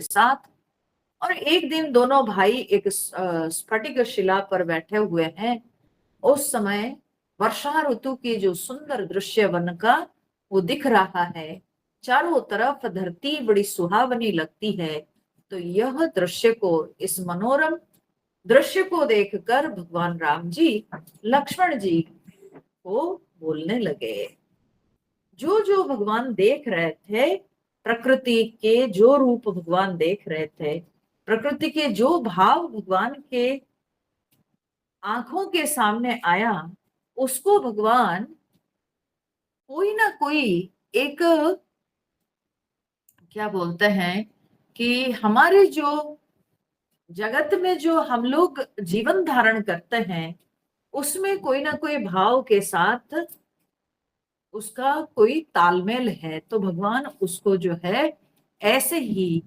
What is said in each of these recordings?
साथ। और एक दिन दोनों भाई एक स्फटिक शिला पर बैठे हुए हैं। उस समय वर्षा ऋतु की जो सुंदर दृश्य वन का वो दिख रहा है। चारों तरफ धरती बड़ी सुहावनी लगती है। तो यह दृश्य को, इस मनोरम दृश्य को देखकर भगवान राम जी लक्ष्मण जी को बोलने लगे। जो जो भगवान देख रहे थे, प्रकृति के जो रूप भगवान देख रहे थे, प्रकृति के जो भाव भगवान के आंखों के सामने आया, उसको भगवान कोई ना कोई एक, क्या बोलते हैं कि हमारे जो जगत में जो हम लोग जीवन धारण करते हैं, उसमें कोई ना कोई भाव के साथ उसका कोई तालमेल है। तो भगवान उसको जो है ऐसे ही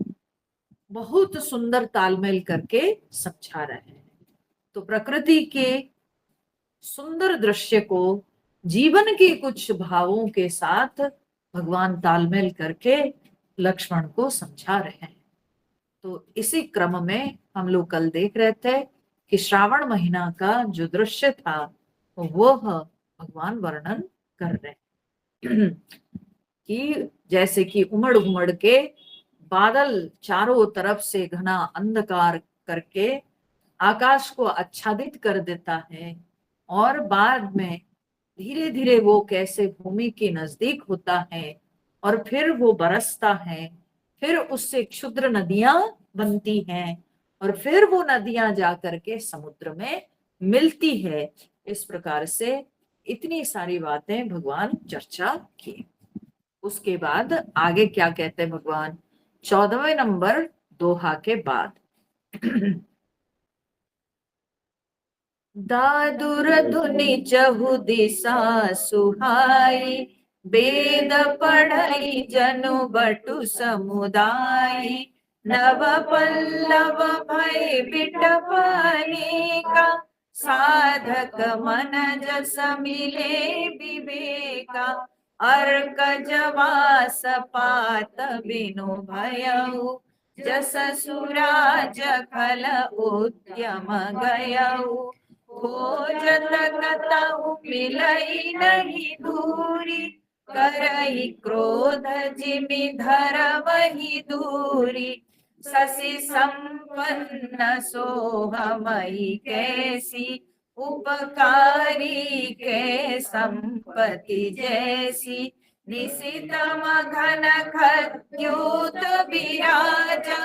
बहुत सुंदर तालमेल करके समझा रहे हैं। तो प्रकृति के सुंदर दृश्य को जीवन के कुछ भावों के साथ भगवान तालमेल करके लक्ष्मण को समझा रहे हैं। तो इसी क्रम में हम लोग कल देख रहे थे कि श्रावण महीना का जो दृश्य था वह भगवान वर्णन कर रहे हैं कि जैसे कि उमड़ उमड़ के बादल चारों तरफ से घना अंधकार करके आकाश को आच्छादित कर देता है, और बाद में धीरे धीरे वो कैसे भूमि के नजदीक होता है और फिर वो बरसता है, फिर उससे क्षुद्र नदियां बनती हैं और फिर वो नदियां जाकर के समुद्र में मिलती है। इस प्रकार से इतनी सारी बातें भगवान चर्चा की। उसके बाद आगे क्या कहते हैं भगवान 14वें नंबर दोहा के बाद दादुर धुनि चहु दिशा सुहाई, वेद पढ़ई जनु बटु समुदाय, नव पल्लव भय बिटपनी का, साधक मन जस मिले विवेका, अर्क जवास पात बिनु भयउ, जस सुराज खल उद्यम गयउ, खोजत कतहु मिलई नहीं दूरी, करई क्रोध जिमि धरवहि दूरी, शशि संपन्न सोहमई कैसी, उपकारी के संपत्ति जैसी, निशितम घन खद्योत विराजा,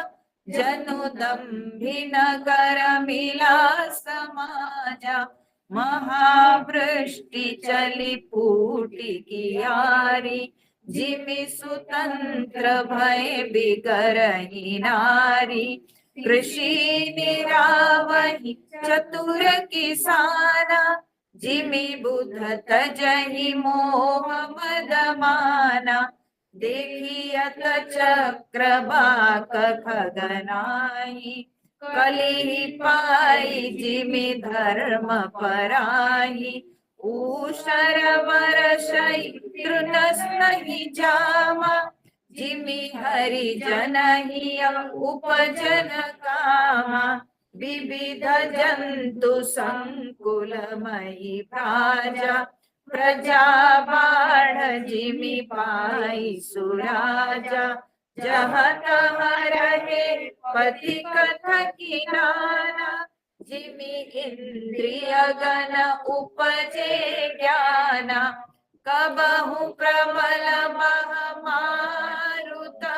जनु दंभिन कर मिला समाजा, महावृष्टि चली फूटी कियारी, जिमि सुतंत्र भय बिगरही नारी, कृषि निरावहि चतुर किसाना, जिमि बुध तजहि मोह मद माना, देखियत चक्र बाक खगनाई, कलि पाई जिमि धर्म पराई, ऊषर वर्षई तृणस नहीं जामा, जिमि हरि जनहि उपजन कामा, विविध जंतु संकुलमयि प्राजा, प्रजा बाढ़ जिमि पाई सुराजा, जहाँ तहाँ रहे पति कथ किनारा, जिमि इंद्रिय गण उपजे ज्ञाना, कबहु प्रबल मह मारुता,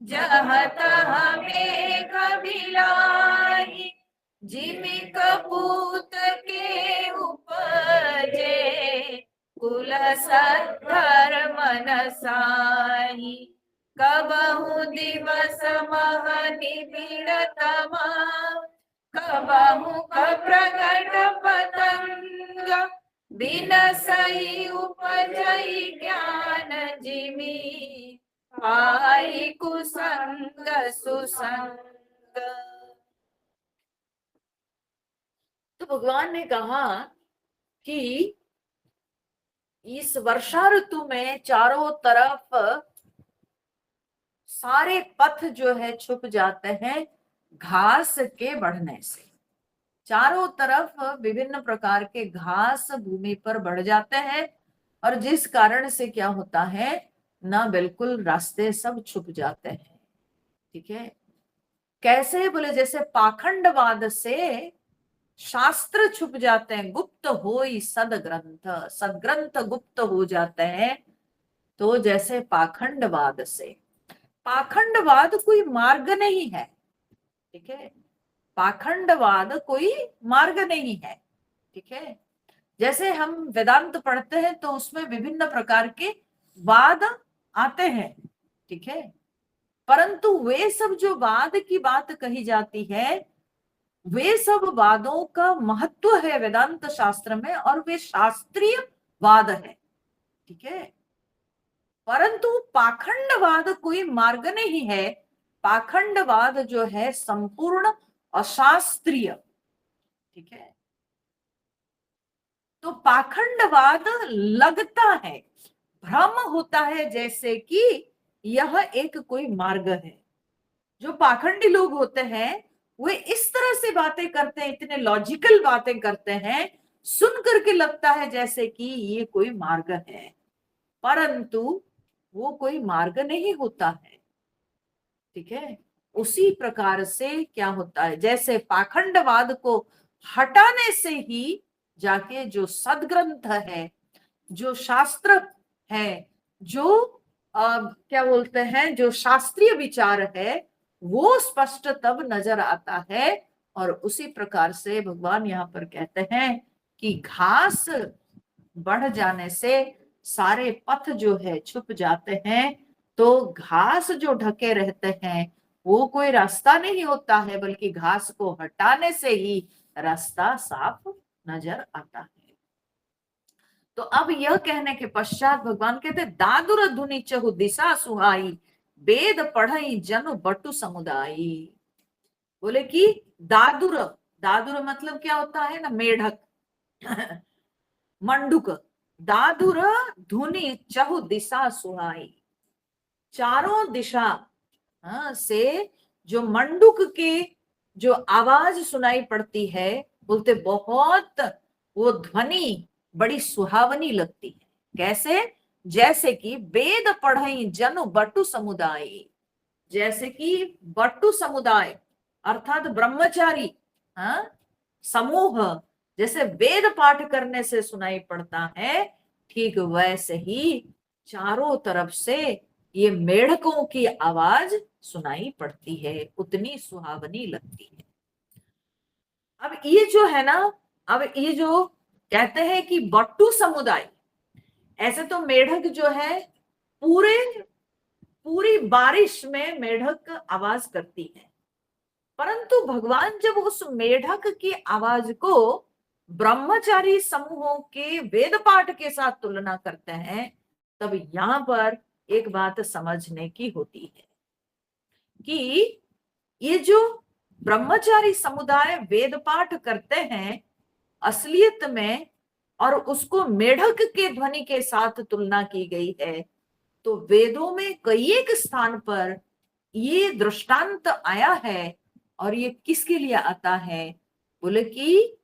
जहाँ तहाँ मेघ भिलाई, जिमि कपूत के उपजे, कुल सद्धर्म नसाई, कबहु दिवस मह निबिड़ तमा, कबहु प्रगट पतंग, बिनसई उपजई ज्ञान, जिमि पाई कुसंग सुसंग। तो भगवान ने कहा कि इस वर्षा ऋतु में चारों तरफ सारे पथ जो है छुप जाते हैं घास के बढ़ने से। चारों तरफ विभिन्न प्रकार के घास भूमि पर बढ़ जाते हैं और जिस कारण से क्या होता है ना, बिल्कुल रास्ते सब छुप जाते हैं। ठीक है, कैसे बोले, जैसे पाखंडवाद से शास्त्र छुप जाते हैं, गुप्त होई सदग्रंथ, सदग्रंथ गुप्त हो जाते हैं। तो जैसे पाखंडवाद से, पाखंडवाद कोई मार्ग नहीं है। ठीक है, पाखंडवाद कोई मार्ग नहीं है। ठीक है, जैसे हम वेदांत पढ़ते हैं तो उसमें विभिन्न प्रकार के वाद आते हैं। ठीक है, परंतु वे सब जो वाद की बात कही जाती है, वे सब वादों का महत्व है वेदांत शास्त्र में और वे शास्त्रीय वाद है। ठीक है, परंतु पाखंडवाद कोई मार्ग नहीं है। पाखंडवाद जो है संपूर्ण अशास्त्रीय। ठीक है, तो पाखंडवाद लगता है, भ्रम होता है जैसे कि यह एक कोई मार्ग है। जो पाखंडी लोग होते हैं वे इस तरह से बातें करते हैं, इतने लॉजिकल बातें करते हैं, सुन करके लगता है जैसे कि ये कोई मार्ग है, परंतु वो कोई मार्ग नहीं होता है। ठीक है, उसी प्रकार से क्या होता है, जैसे पाखंडवाद को हटाने से ही जाके जो सदग्रंथ है, जो शास्त्र है, जो क्या बोलते हैं, जो शास्त्रीय विचार है, वो स्पष्ट तब नजर आता है। और उसी प्रकार से भगवान यहाँ पर कहते हैं कि घास बढ़ जाने से सारे पथ जो है छुप जाते हैं। तो घास जो ढके रहते हैं वो कोई रास्ता नहीं होता है, बल्कि घास को हटाने से ही रास्ता साफ नजर आता है। तो अब यह कहने के पश्चात भगवान कहते, दादुर धुनि चहु दिशा सुहाई, वेद पढ़ई जनु बटु समुदायी। बोले कि दादुर, दादुर मतलब क्या होता है ना, मेढक मंडुक। दादुर धुनि चहु दिशा सुहाई, चारों दिशा से जो मंडुक के जो आवाज सुनाई पड़ती है, बोलते बहुत वो ध्वनि बड़ी सुहावनी लगती है। कैसे, जैसे कि वेद पढ़ई जनु बटु समुदाय, जैसे कि बटु समुदाय अर्थात ब्रह्मचारी समूह जैसे वेद पाठ करने से सुनाई पड़ता है, ठीक वैसे ही चारों तरफ से ये मेढकों की आवाज सुनाई पड़ती है, उतनी सुहावनी लगती है। अब ये जो है ना, अब ये जो कहते हैं कि बट्टू समुदाय, ऐसे तो मेढक जो है पूरी बारिश में मेढक आवाज करती है, परंतु भगवान जब उस मेढक की आवाज को ब्रह्मचारी समूहों के वेद पाठ के साथ तुलना करते हैं, तब यहां पर एक बात समझने की होती है कि ये जो ब्रह्मचारी समुदाय वेद पाठ करते हैं असलियत में, और उसको मेढक के ध्वनि के साथ तुलना की गई है, तो वेदों में कई एक स्थान पर ये दृष्टांत आया है। और ये किसके लिए आता है, बोले कि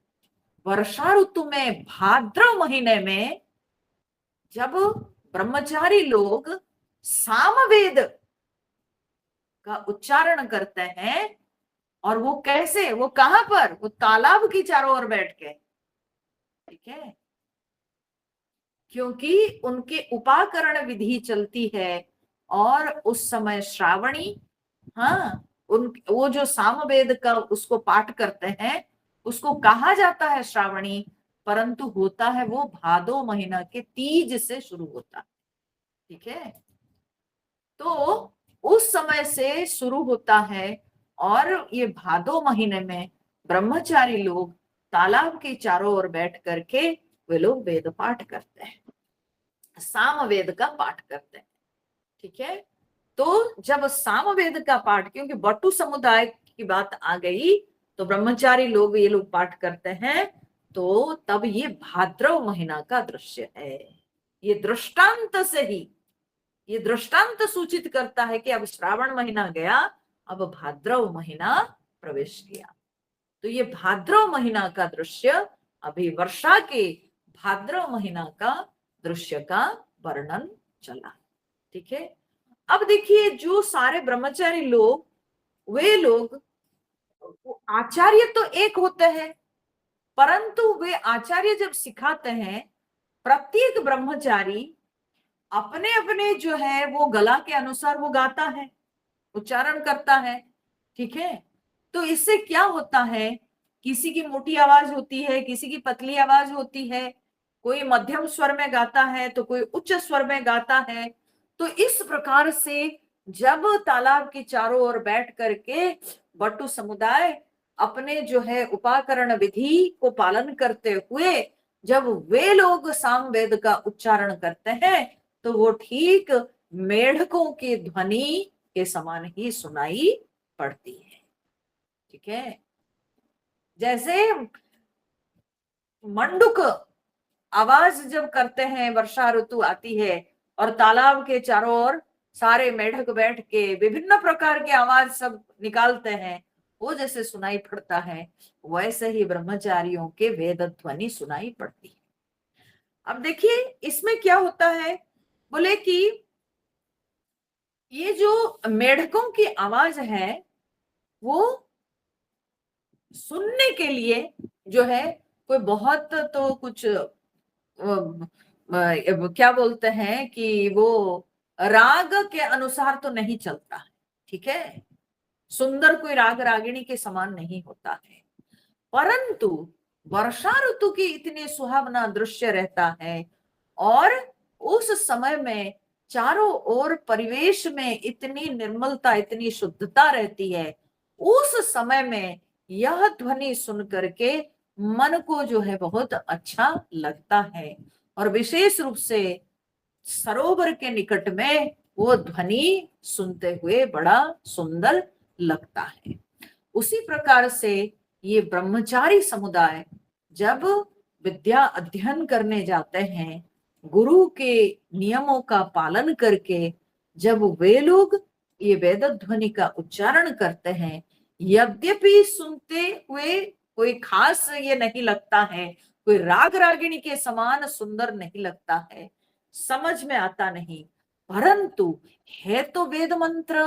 वर्षा ऋतु में भाद्र महीने में जब ब्रह्मचारी लोग सामवेद का उच्चारण करते हैं, और वो कैसे, वो कहां पर, वो तालाब की चारों ओर बैठ के। ठीक है, क्योंकि उनके उपाकरण विधि चलती है और उस समय श्रावणी, हाँ, वो जो सामवेद का उसको पाठ करते हैं उसको कहा जाता है श्रावणी, परंतु होता है वो भादो महीना के तीज से शुरू होता है। ठीक है, तो उस समय से शुरू होता है और ये भादो महीने में ब्रह्मचारी लोग तालाब के चारों ओर बैठ करके वे लोग वेद पाठ करते हैं, सामवेद का पाठ करते हैं। ठीक है, तो जब सामवेद का पाठ, क्योंकि बटु समुदाय की बात आ गई तो ब्रह्मचारी लोग ये लोग पाठ करते हैं, तो तब ये भाद्रव महीना का दृश्य है। ये दृष्टांत से ही ये दृष्टांत सूचित करता है कि अब श्रावण महीना गया, अब भाद्रव महीना प्रवेश किया। तो ये भाद्रव महीना का दृश्य, अभी वर्षा के भाद्रव महीना का दृश्य का वर्णन चला। ठीक है। अब देखिए, जो सारे ब्रह्मचारी लोग, वे लोग, आचार्य तो एक होते हैं, परंतु वे आचार्य जब सिखाते हैं, प्रत्येक ब्रह्मचारी अपने अपने जो है वो गला के अनुसार वो गाता है, उच्चारण करता है। ठीक है। तो इससे क्या होता है, किसी की मोटी आवाज होती है, किसी की पतली आवाज होती है, कोई मध्यम स्वर में गाता है तो कोई उच्च स्वर में गाता है। तो इस प्रकार से जब तालाब के चारों ओर बैठ करके बटु समुदाय अपने जो है उपाकरण विधि को पालन करते हुए जब वे लोग सामवेद का उच्चारण करते हैं, तो वो ठीक मेढकों की ध्वनि के समान ही सुनाई पड़ती है। ठीक है। जैसे मंडूक आवाज जब करते हैं, वर्षा ऋतु आती है और तालाब के चारों ओर सारे मेढक बैठ के विभिन्न प्रकार के आवाज सब निकालते हैं, वो जैसे सुनाई पड़ता है, वैसे ही ब्रह्मचारियों के वेद ध्वनि सुनाई पड़ती है। अब देखिए इसमें क्या होता है, बोले कि ये जो मेढकों की आवाज है वो सुनने के लिए जो है कोई बहुत तो कुछ क्या बोलते हैं कि वो राग के अनुसार तो नहीं चलता है। ठीक है। सुंदर कोई राग रागिणी के समान नहीं होता है, परंतु वर्षा ऋतु की इतनी सुहावना दृश्य रहता है और उस समय में चारों ओर परिवेश में इतनी निर्मलता, इतनी शुद्धता रहती है। उस समय में यह ध्वनि सुन करके मन को जो है बहुत अच्छा लगता है, और विशेष रूप से सरोवर के निकट में वो ध्वनि सुनते हुए बड़ा सुंदर लगता है। उसी प्रकार से ये ब्रह्मचारी समुदाय जब विद्या अध्ययन करने जाते हैं, गुरु के नियमों का पालन करके जब वे लोग ये वेद ध्वनि का उच्चारण करते हैं, यद्यपि सुनते हुए कोई खास ये नहीं लगता है, कोई राग रागिणी के समान सुंदर नहीं लगता है, समझ में आता नहीं, परंतु है तो वेद मंत्र,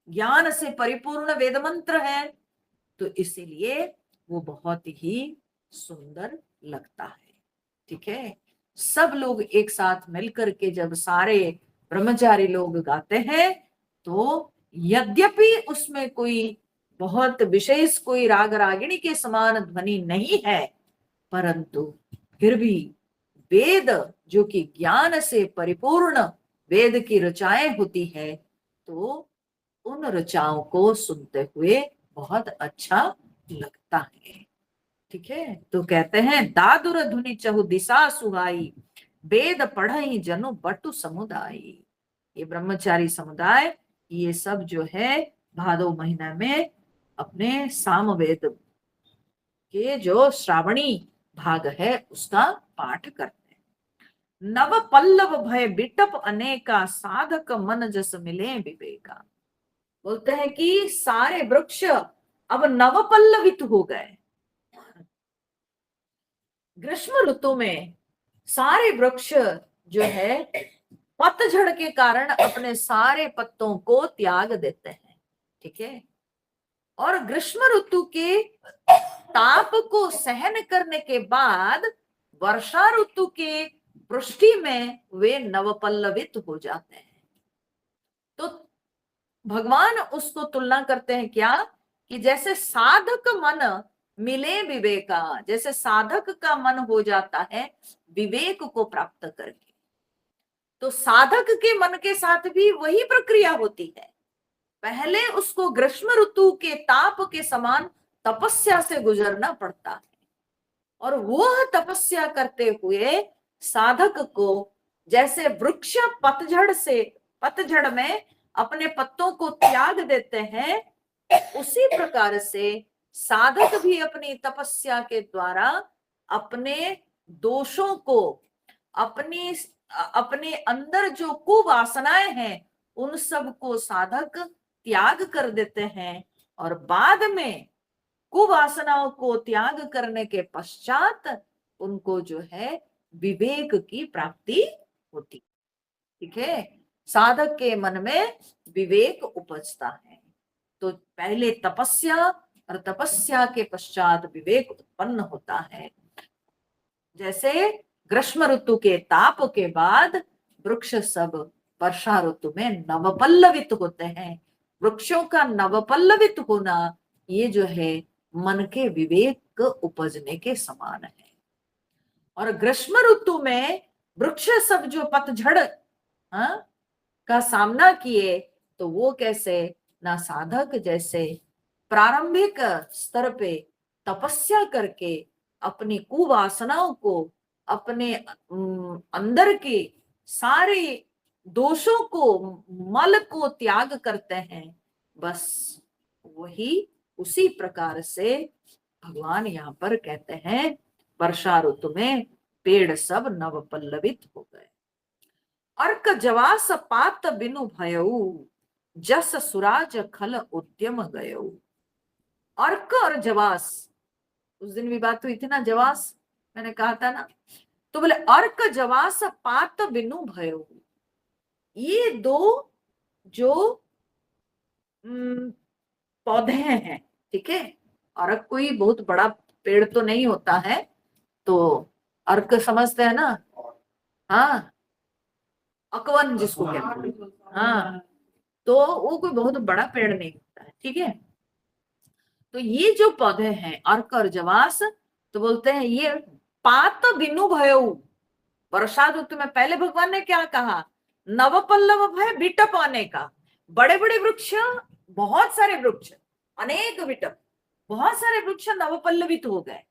ज्ञान से परिपूर्ण वेद मंत्र है, तो इसीलिए वो बहुत ही सुंदर लगता है। ठीक है। सब लोग एक साथ मिलकर के जब सारे ब्रह्मचारी लोग गाते हैं, तो यद्यपि उसमें कोई बहुत विशेष कोई राग रागिणी के समान ध्वनि नहीं है, परंतु फिर भी वेद जो कि ज्ञान से परिपूर्ण वेद की रचाएं होती है, तो उन रचाओं को सुनते हुए बहुत अच्छा लगता है। ठीक है। तो कहते हैं दादुर धुनि चहु दिशा सुहाई, वेद पढ़ई जनु बटु समुदाय। ये ब्रह्मचारी समुदाय ये सब जो है भादो महीना में अपने सामवेद के जो श्रावणी भाग है उसका पाठ करते हैं। नव पल्लव भय बिटप अनेका, साधक मन जस मिले विवेका। बोलते हैं कि सारे वृक्ष अब नवपल्लवित हो गए। ग्रीष्म ऋतु में सारे वृक्ष जो है पतझड़ के कारण अपने सारे पत्तों को त्याग देते हैं। ठीक है। और ग्रीष्म ऋतु के ताप को सहन करने के बाद वर्षा ऋतु के वृष्टि में वे नवपल्लवित हो जाते हैं। तो भगवान उसको तुलना करते हैं क्या, कि जैसे साधक मन मिले विवेका, जैसे साधक का मन हो जाता है विवेक को प्राप्त करके, तो साधक के मन के साथ भी वही प्रक्रिया होती है। पहले उसको ग्रीष्म ऋतु के ताप के समान तपस्या से गुजरना पड़ता है, और वह तपस्या करते हुए साधक को जैसे वृक्ष पतझड़ में अपने पत्तों को त्याग देते हैं, उसी प्रकार से साधक भी अपनी तपस्या के द्वारा अपने दोषों को, अपनी अपने अंदर जो कुवासनाएं हैं उन सब को साधक त्याग कर देते हैं, और बाद में कुवासनाओं को त्याग करने के पश्चात उनको जो है विवेक की प्राप्ति होती। ठीक है, साधक के मन में विवेक उपजता है। तो पहले तपस्या, और तपस्या के पश्चात विवेक उत्पन्न होता है। जैसे ग्रीष्म ऋतु के ताप के बाद वृक्ष सब वर्षा ऋतु में नवपल्लवित होते हैं। वृक्षों का नवपल्लवित होना ये जो है मन के विवेक उपजने के समान है। और ग्रीष्म ऋतु में वृक्ष सब जो पतझड़ का सामना किए, तो वो कैसे, ना साधक जैसे प्रारंभिक स्तर पे तपस्या करके अपनी कुवासनाओं को, अपने अंदर के सारे दोषों को, मल को त्याग करते हैं, बस वही उसी प्रकार से भगवान यहाँ पर कहते हैं वर्षा ऋतु में पेड़ सब नवपल्लवित हो गए। अर्क जवास पात बिनु भयऊ, जस सुराज खल उद्यम गयऊ। अर्क और जवास, उस दिन भी बात हुई थी ना, जवास मैंने कहा था ना, तो बोले अर्क जवास पात बिनु भयऊ, ये दो जो पौधे हैं, ठीक है। अर्क कोई बहुत बड़ा पेड़ तो नहीं होता है, तो अर्क समझते हैं ना, हाँ, अकवन जिसको कहते हैं, हाँ, तो वो कोई बहुत बड़ा पेड़ नहीं होता है, ठीक है। तो ये जो पौधे हैं अर्क और जवास, तो बोलते हैं ये पात बिनु भयऊ, वर्षा ऋतु में पहले भगवान ने क्या कहा, नवपल्लव भय बिटप आने का। बड़े बड़े वृक्ष, बहुत सारे वृक्ष, अनेक विटप, बहुत सारे वृक्ष नवपल्लवित हो गए,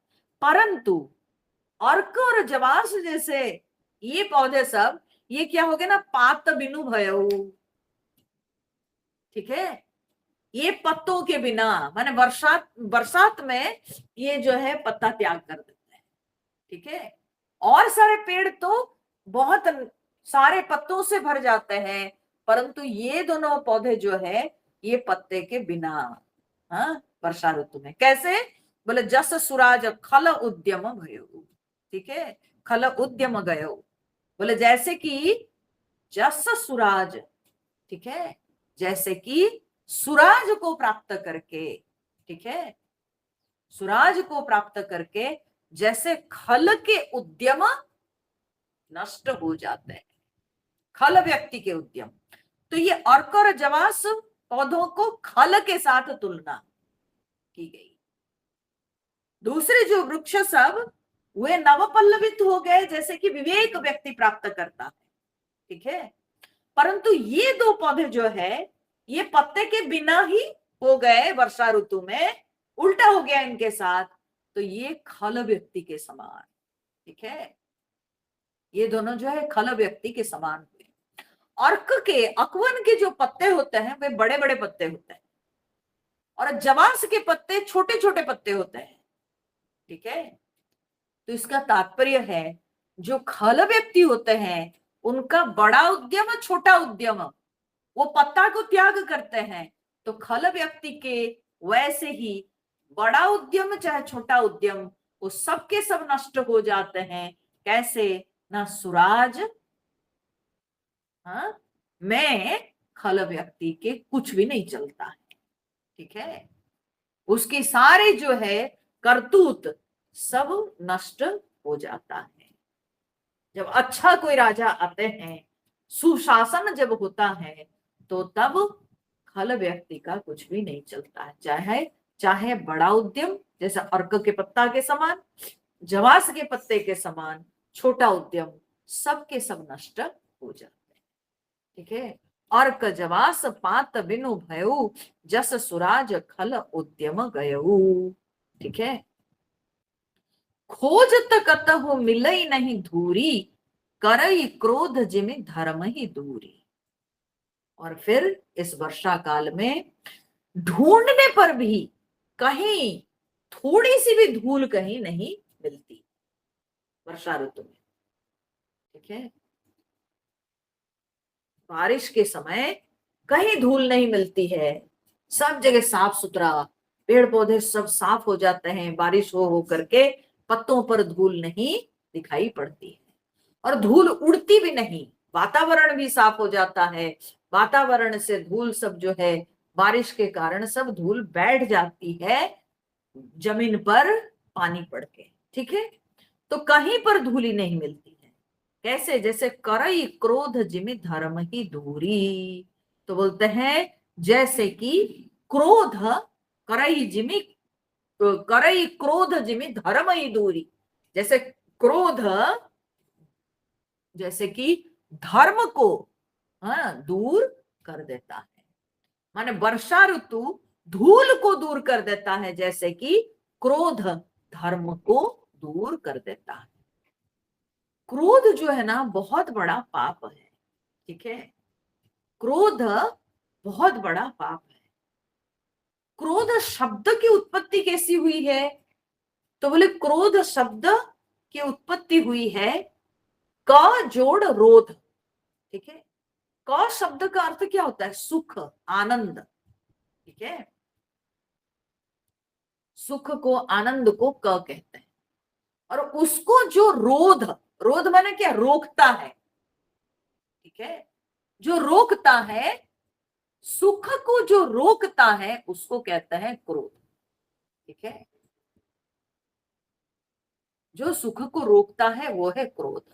परंतु अर्क और जवास जैसे ये पौधे सब, ये क्या हो गए ना, पात बिनु भयऊ, ठीक है। ये पत्तों के बिना, माने बरसात में ये जो है पत्ता त्याग कर देते हैं, ठीक है। और सारे पेड़ तो बहुत सारे पत्तों से भर जाते हैं, परंतु ये दोनों पौधे जो है ये पत्ते के बिना, हाँ, वर्षा ऋतु में कैसे, बोले जस सुराज खल उद्यम भयो, ठीक है, खल उद्यम गयो, बोले जैसे कि जस सुराज, ठीक है, जैसे कि सुराज को प्राप्त करके, ठीक है, सुराज को प्राप्त करके जैसे खल के उद्यम नष्ट हो जाते हैं, खल व्यक्ति के उद्यम, तो ये अर्क और जवास पौधों को खल के साथ तुलना की गई। दूसरे जो वृक्ष सब वे नवपल्लवित हो गए, जैसे कि विवेक व्यक्ति प्राप्त करता है, ठीक है, परंतु ये दो पौधे जो है ये पत्ते के बिना ही हो गए वर्षा ऋतु में, उल्टा हो गया इनके साथ, तो ये खल व्यक्ति के समान, ठीक है, ये दोनों जो है खल व्यक्ति के समान हुए। अर्क के, अकवन के जो पत्ते होते हैं वे बड़े बड़े पत्ते होते हैं, और जवास के पत्ते छोटे छोटे पत्ते होते हैं, ठीक है। तो इसका तात्पर्य है जो खल व्यक्ति होते हैं उनका बड़ा उद्यम छोटा उद्यम, वो पत्ता को त्याग करते हैं, तो खल व्यक्ति के वैसे ही बड़ा उद्यम चाहे छोटा उद्यम वो सबके सब नष्ट हो जाते हैं। कैसे, ना सुराज, हाँ, मैं खल व्यक्ति के कुछ भी नहीं चलता है, ठीक है, उसके सारे जो है करतूत सब नष्ट हो जाता है। जब अच्छा कोई राजा आते हैं, सुशासन जब होता है, तो तब खल व्यक्ति का कुछ भी नहीं चलता है, चाहे चाहे बड़ा उद्यम जैसे अर्क के पत्ता के समान, जवास के पत्ते के समान छोटा उद्यम, सबके सब नष्ट हो जाते हैं, ठीक है। अर्क जवास पात बिनु भयऊ, जस सुराज खल उद्यम गयऊ, ठीक है। खोजत कतहु मिलई नहीं धूरी, करई क्रोध जिमि धर्म ही दूरी। और फिर इस वर्षा काल में ढूंढने पर भी कहीं थोड़ी सी भी धूल कहीं नहीं मिलती वर्षा ऋतु में, ठीक है। बारिश के समय कहीं धूल नहीं मिलती है, सब जगह साफ सुथरा, पेड़ पौधे सब साफ हो जाते हैं, बारिश हो करके पत्तों पर धूल नहीं दिखाई पड़ती है और धूल उड़ती भी नहीं, वातावरण भी साफ हो जाता है। वातावरण से धूल सब जो है बारिश के कारण सब धूल बैठ जाती है जमीन पर पानी पड़ के, ठीक है। तो कहीं पर धूली नहीं मिलती है। कैसे? जैसे करई क्रोध जिमि धर्म ही दूरी। तो बोलते हैं जैसे कि क्रोध, करई जिमि, करई क्रोध जिमि धर्म ही दूरी। जैसे क्रोध जैसे कि धर्म को, हाँ, दूर कर देता है। माने वर्षा ऋतु धूल को दूर कर देता है, जैसे कि क्रोध धर्म को दूर कर देता है। क्रोध जो है ना बहुत बड़ा पाप है, ठीक है। क्रोध बहुत बड़ा पाप है। क्रोध शब्द की उत्पत्ति कैसी हुई है? तो बोले क्रोध शब्द की उत्पत्ति हुई है क जोड़ रोध, ठीक है। क शब्द का अर्थ क्या होता है? सुख, आनंद, ठीक है। सुख को, आनंद को क कहते हैं। और उसको जो रोध, रोध माने क्या? रोकता है, ठीक है। जो रोकता है, सुख को जो रोकता है उसको कहते हैं क्रोध, ठीक है। जो सुख को रोकता है वो है क्रोध।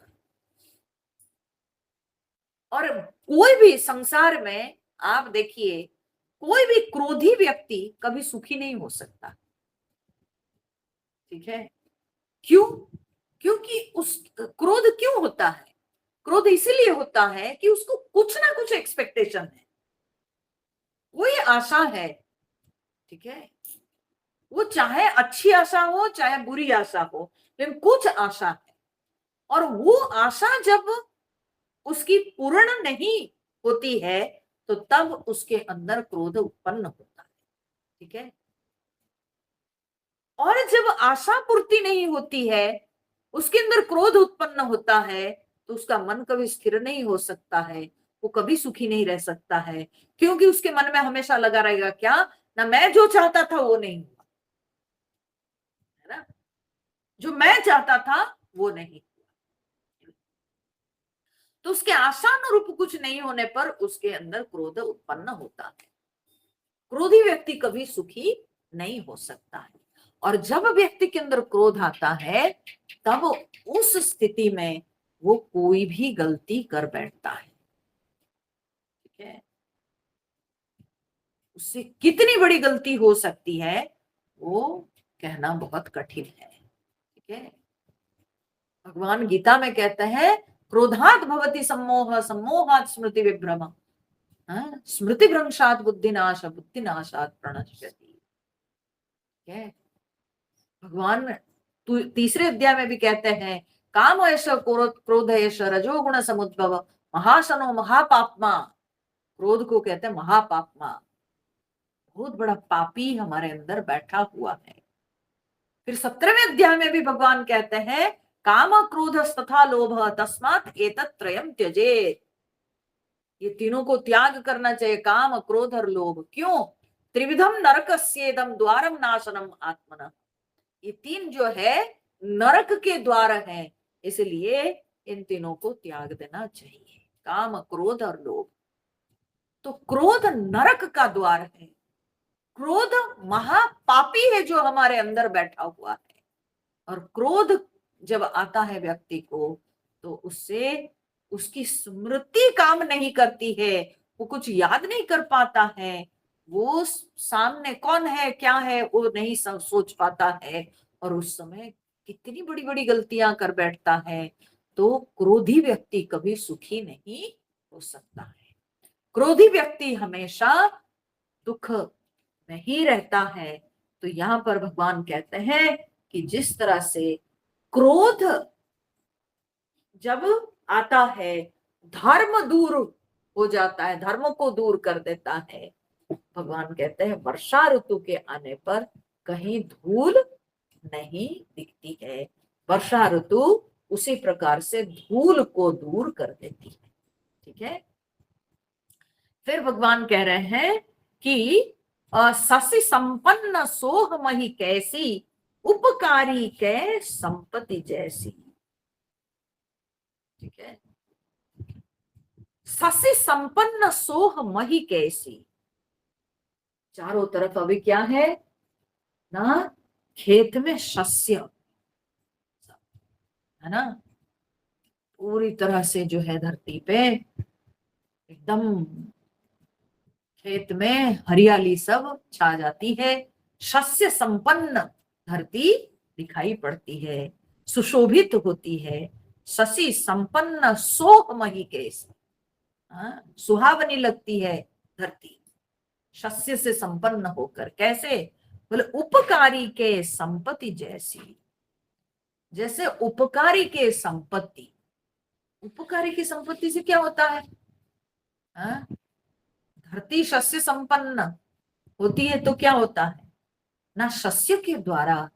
और कोई भी संसार में आप देखिए, कोई भी क्रोधी व्यक्ति कभी सुखी नहीं हो सकता, ठीक है। क्यों? क्योंकि उस क्रोध क्यों होता है? क्रोध इसीलिए होता है कि उसको कुछ ना कुछ एक्सपेक्टेशन है, कोई आशा है, ठीक है। वो चाहे अच्छी आशा हो चाहे बुरी आशा हो, लेकिन कुछ आशा है। और वो आशा जब उसकी पूर्ण नहीं होती है तो तब उसके अंदर क्रोध उत्पन्न होता है, ठीक है। और जब आशा पूर्ति नहीं होती है, उसके अंदर क्रोध उत्पन्न होता है, तो उसका मन कभी स्थिर नहीं हो सकता है, वो कभी सुखी नहीं रह सकता है। क्योंकि उसके मन में हमेशा लगा रहेगा क्या? ना मैं जो चाहता था वो नहीं हुआ, है ना, जो मैं चाहता था वो नहीं हुआ। तो उसके आशानुरूप कुछ नहीं होने पर उसके अंदर क्रोध उत्पन्न होता है। क्रोधी व्यक्ति कभी सुखी नहीं हो सकता है। और जब व्यक्ति के अंदर क्रोध आता है तब उस स्थिति में वो कोई भी गलती कर बैठता है, ठीक है। उससे कितनी बड़ी गलती हो सकती है वो कहना बहुत कठिन है, ठीक है। भगवान गीता में कहते हैं क्रोधात भवति सम्मोह, सम्मोहात स्मृति विभ्रम, स्मृति भ्रंशात बुद्धिनाश, बुद्धिनाशात प्रणश्यति, ठीक है। भगवान तीसरे अध्याय में भी कहते हैं काम ऐश क्रोध ऐश रजोगुण समुद्भव महाशनो महापापमा। क्रोध को कहते हैं महापापमा, बहुत बड़ा पापी हमारे अंदर बैठा हुआ है। फिर 17वें अध्याय में भी भगवान कहते हैं काम क्रोध तथा लोभ तस्मात् एतत् त्रयम् त्यजेत्। ये तीनों को त्याग करना चाहिए, काम क्रोध और लोभ। क्यों? त्रिविधम नरकस्येदम द्वारम नाशनम आत्मनः। ये तीन जो है नरक के द्वार हैं, इसलिए इन तीनों को त्याग देना चाहिए, काम क्रोध और लोभ। तो क्रोध नरक का द्वार है, क्रोध महापापी है जो हमारे अंदर बैठा हुआ है। और क्रोध जब आता है व्यक्ति को तो उससे उसकी स्मृति काम नहीं करती है, वो कुछ याद नहीं कर पाता है, वो सामने कौन है क्या है वो नहीं सोच पाता है, और उस समय कितनी बड़ी बड़ी गलतियां कर बैठता है। तो क्रोधी व्यक्ति कभी सुखी नहीं हो सकता है। क्रोधी व्यक्ति हमेशा दुख में ही रहता है। तो यहाँ पर भगवान कहते हैं कि जिस तरह से क्रोध जब आता है धर्म दूर हो जाता है, धर्म को दूर कर देता है। भगवान कहते हैं वर्षा ऋतु के आने पर कहीं धूल नहीं दिखती है, वर्षा ऋतु उसी प्रकार से धूल को दूर कर देती है, ठीक है। फिर भगवान कह रहे हैं कि शशि संपन्न सोह मही कैसी, उपकारी के संपत्ति जैसी। ठीक है, शशि संपन्न सोह मही कैसी। चारों तरफ अभी क्या है ना, खेत में शस्य है ना, पूरी तरह से जो है धरती पे एकदम खेत में हरियाली सब छा जाती है, शस्य संपन्न धरती दिखाई पड़ती है, सुशोभित होती है। शशि संपन्न सोहमही केस, सुहावनी लगती है धरती शस्य से संपन्न होकर। कैसे बोले, उपकारी के संपत्ति जैसी। जैसे उपकारी के संपत्ति, उपकारी की संपत्ति से क्या होता है? धरती शस्य संपन्न होती है तो क्या होता है ना, शस्य के द्वारा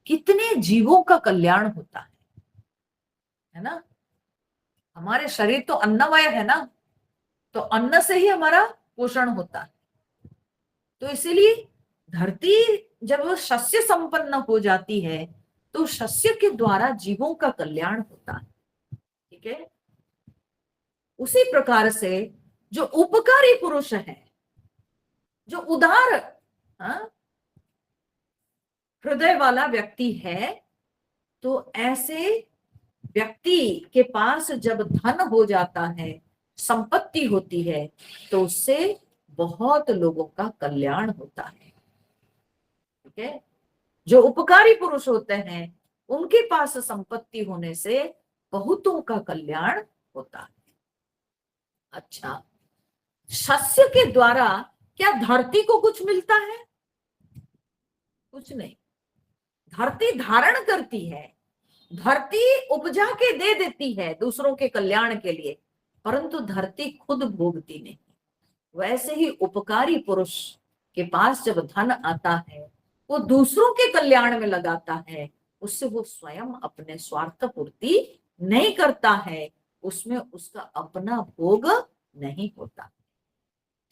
कितने जीवों का कल्याण होता है ना। हमारे शरीर तो अन्नमय है ना, तो अन्न से ही हमारा पोषण होता है। तो इसीलिए धरती जब वो शस्य संपन्न हो जाती है तो शस्य के द्वारा जीवों का कल्याण होता है। ठीक है, उसी प्रकार से जो उपकारी पुरुष है, जो उदार हृदय वाला व्यक्ति है, तो ऐसे व्यक्ति के पास जब धन हो जाता है, संपत्ति होती है, तो उससे बहुत लोगों का कल्याण होता है। ठीक है, जो उपकारी पुरुष होते हैं उनके पास संपत्ति होने से बहुतों का कल्याण होता है। अच्छा, शस्य के द्वारा क्या धरती को कुछ मिलता है? कुछ नहीं। धरती धारण करती है, धरती उपजा के दे देती है दूसरों के कल्याण के लिए, परंतु धरती खुद भोगती नहीं। वैसे ही उपकारी पुरुष के पास जब धन आता है, वो दूसरों के कल्याण में लगाता है, उससे वो स्वयं अपने स्वार्थ पूर्ति नहीं करता है, उसमें उसका अपना भोग नहीं होता।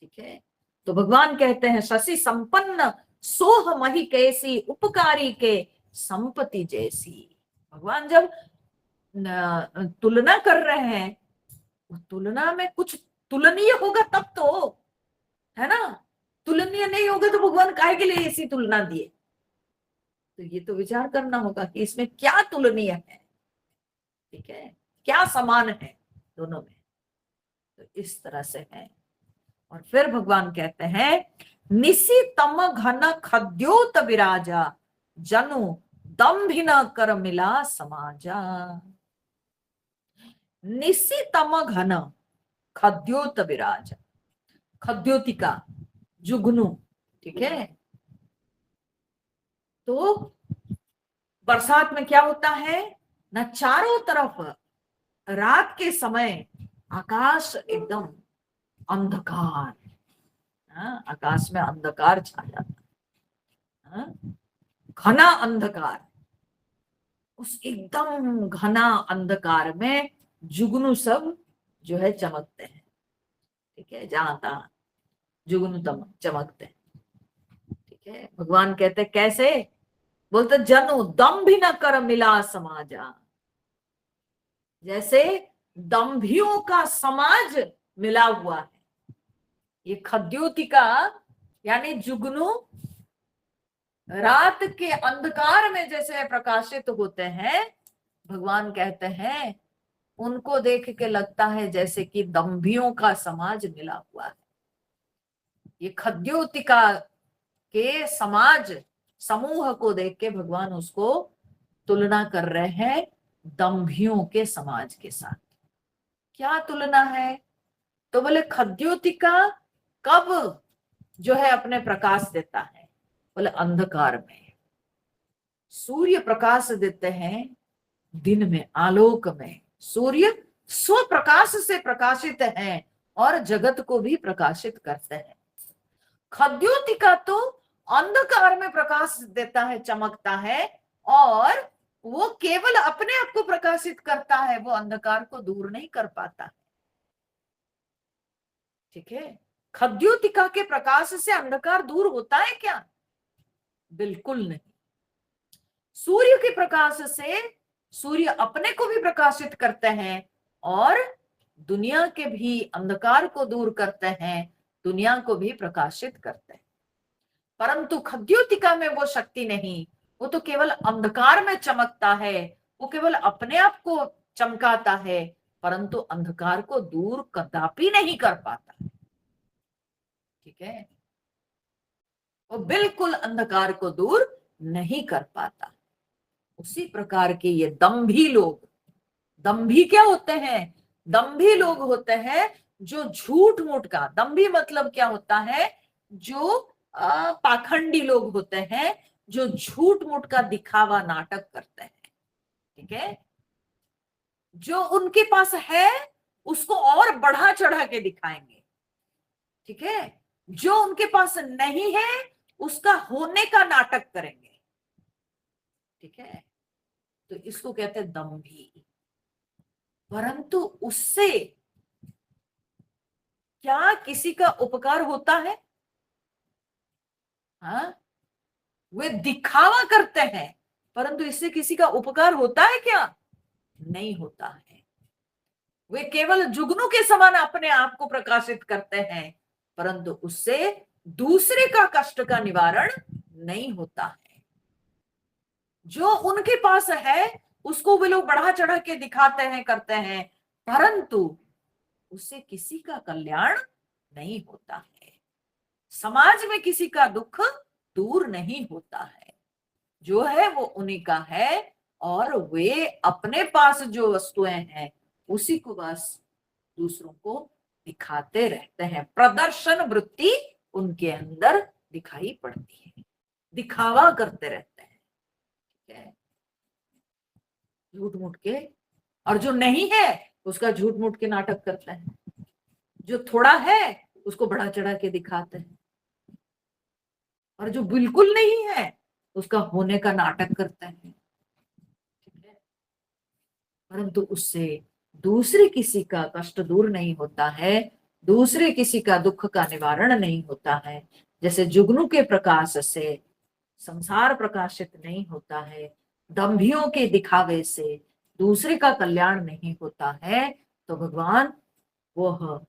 ठीक है, तो भगवान कहते हैं शशि संपन्न सोह मही कैसी, उपकारी के संपत्ति जैसी। भगवान जब तुलना कर रहे हैं, तुलना में कुछ तुलनीय होगा तब तो, है ना। तुलनीय नहीं होगा तो भगवान काहे के लिए ऐसी तुलना दिए? तो ये तो विचार करना होगा कि इसमें क्या तुलनीय है। ठीक है, क्या समान है दोनों में, तो इस तरह से है। और फिर भगवान कहते हैं निसी तम घन खद्योत विराजा, जनु दम्भिन कर मिला समाजा। निसी तम घन खद्योत विराजा, खद्योतिका जुगनू। ठीक है, तो बरसात में क्या होता है ना, चारों तरफ रात के समय आकाश एकदम अंधकार, आकाश में अंधकार छा जाता है, घना अंधकार। उस एकदम घना अंधकार में जुगनू सब जो है चमकते हैं। ठीक है, जहां तहां जुगनू चमकते हैं। ठीक है, भगवान कहते कैसे, बोलते जनु दम भी न कर मिला समाजा। जैसे दंभियों का समाज मिला हुआ है। ये खद्योतिका यानी जुगनू रात के अंधकार में जैसे प्रकाशित होते हैं, भगवान कहते हैं उनको देख के लगता है जैसे कि दंभियों का समाज मिला हुआ है। ये खद्योतिका के समाज समूह को देख के भगवान उसको तुलना कर रहे हैं दंभियों के समाज के साथ। क्या तुलना है? तो बोले खद्योतिका कब जो है अपने प्रकाश देता है? बोले अंधकार में। सूर्य प्रकाश देते हैं दिन में, आलोक में। सूर्य स्व प्रकाश से प्रकाशित है और जगत को भी प्रकाशित करते हैं। खद्योतिका तो अंधकार में प्रकाश देता है, चमकता है, और वो केवल अपने आप को प्रकाशित करता है, वो अंधकार को दूर नहीं कर पाता। ठीक है, खद्योतिका के प्रकाश से अंधकार दूर होता है क्या? बिल्कुल नहीं। सूर्य के प्रकाश से सूर्य अपने को भी प्रकाशित करते हैं और दुनिया के भी अंधकार को दूर करते हैं, दुनिया को भी प्रकाशित करते हैं। परंतु खद्योतिका में वो शक्ति नहीं, वो तो केवल अंधकार में चमकता है, वो केवल अपने आप को चमकाता है, परंतु अंधकार को दूर कदापि नहीं कर पाता। ठीक है, वो बिल्कुल अंधकार को दूर नहीं कर पाता। उसी प्रकार के ये दंभी लोग, दंभी क्या होते हैं? दंभी लोग होते हैं जो झूठ मूठ का, दंभी मतलब क्या होता है? जो पाखंडी लोग होते हैं, जो झूठ मूठ का दिखावा नाटक करते हैं। ठीक है, जो उनके पास है उसको और बढ़ा चढ़ा के दिखाएंगे। ठीक है, जो उनके पास नहीं है उसका होने का नाटक करेंगे। ठीक है, तो इसको कहते हैं दंभी। परंतु उससे क्या किसी का उपकार होता है? हाँ, वे दिखावा करते हैं, परंतु इससे किसी का उपकार होता है क्या? नहीं होता है। वे केवल जुगनू के समान अपने आप को प्रकाशित करते हैं, परंतु उससे दूसरे का कष्ट का निवारण नहीं होता है। जो उनके पास है उसको वे लोग बढ़ा चढ़ा के दिखाते हैं, करते हैं, परंतु उससे किसी का कल्याण नहीं होता है। समाज में किसी का दुख दूर नहीं होता है। जो है वो उन्हीं का है और वे अपने पास जो वस्तुएं हैं उसी को बस दूसरों को दिखाते रहते हैं। प्रदर्शन वृत्ति उनके अंदर दिखाई पड़ती है, दिखावा करते रहते हैं। ठीक है, झूठ मूठ के, और जो नहीं है उसका झूठ मूठ के नाटक करते हैं, जो थोड़ा है उसको बढ़ा चढ़ा के दिखाते हैं, और जो बिल्कुल नहीं है उसका होने का नाटक करते हैं। ठीक है, परंतु उससे दूसरे किसी का कष्ट दूर नहीं होता है, दूसरे किसी का दुख का निवारण नहीं होता है। जैसे जुगनू के प्रकाश से संसार प्रकाशित नहीं होता है, दंभियों के दिखावे से दूसरे का कल्याण नहीं होता है, तो भगवान वह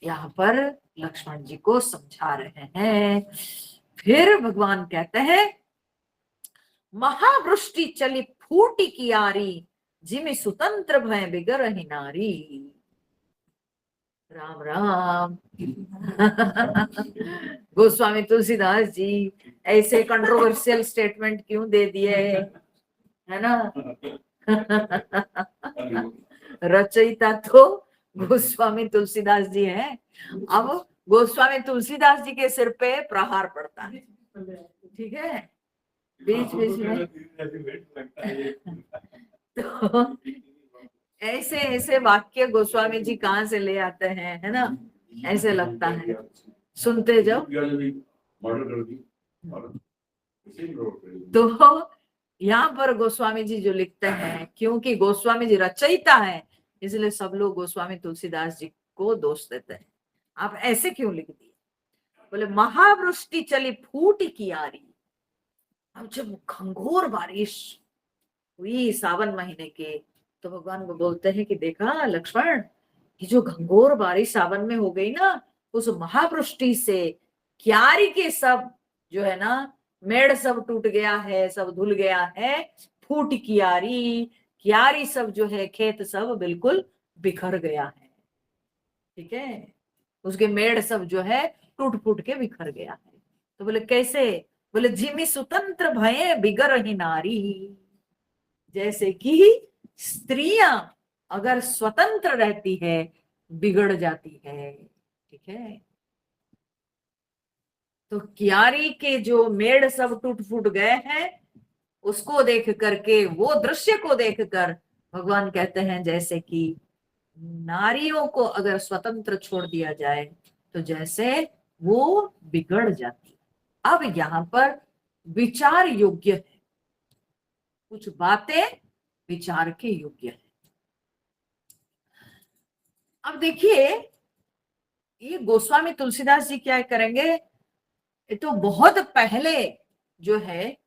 यहाँ पर लक्ष्मण जी को समझा रहे हैं। फिर भगवान कहते हैं, महावृष्टि चली फूटी कियारी, जिमि स्वतंत्र भय बिगरहि नारी। राम राम। गोस्वामी तुलसीदास जी ऐसे कंट्रोवर्शियल स्टेटमेंट क्यों दे दिए, है ना? रचयिता तो गोस्वामी तुलसीदास जी हैं। अब गोस्वामी तुलसीदास जी के सिर पे प्रहार पड़ता है। ठीक है, बीच बीच में तो ऐसे ऐसे वाक्य गोस्वामी जी कहाँ से ले आते हैं, है ना? ऐसे लगता है सुनते जाओ। तो यहाँ पर गोस्वामी जी जो लिखते हैं, क्योंकि गोस्वामी जी रचयिता है इसलिए सब लोग गोस्वामी तुलसीदास जी को दोष देते हैं। आप ऐसे क्यों लिख दिए? बोले महावृष्टि चली फूटी कियारी। अब जब घंघोर बारिश हुई सावन महीने के, तो भगवान को बोलते हैं कि देखा लक्ष्मण, ये जो घंघोर बारिश सावन में हो गई ना, उस महावृष्टि से क्यारी के सब जो है ना, मेड़ सब टूट गया है, सब धुल गया है। फूट कियारी, क्यारी सब जो है, खेत सब बिल्कुल बिखर गया है। ठीक है, उसके मेड़ सब जो है टूट फूट के बिखर गया है। तो बोले कैसे? बोले जिमि स्वतंत्र भये बिगर ही नारी। जैसे कि स्त्रियां अगर स्वतंत्र रहती है बिगड़ जाती है। ठीक है, तो क्यारी के जो मेड़ सब टूट फूट गए हैं उसको देख करके, वो दृश्य को देखकर भगवान कहते हैं जैसे कि नारियों को अगर स्वतंत्र छोड़ दिया जाए तो जैसे वो बिगड़ जाती है। अब यहाँ पर विचार योग्य है, कुछ बातें विचार के योग्य है। अब देखिए, ये गोस्वामी तुलसीदास जी क्या करेंगे, ये तो बहुत पहले जो है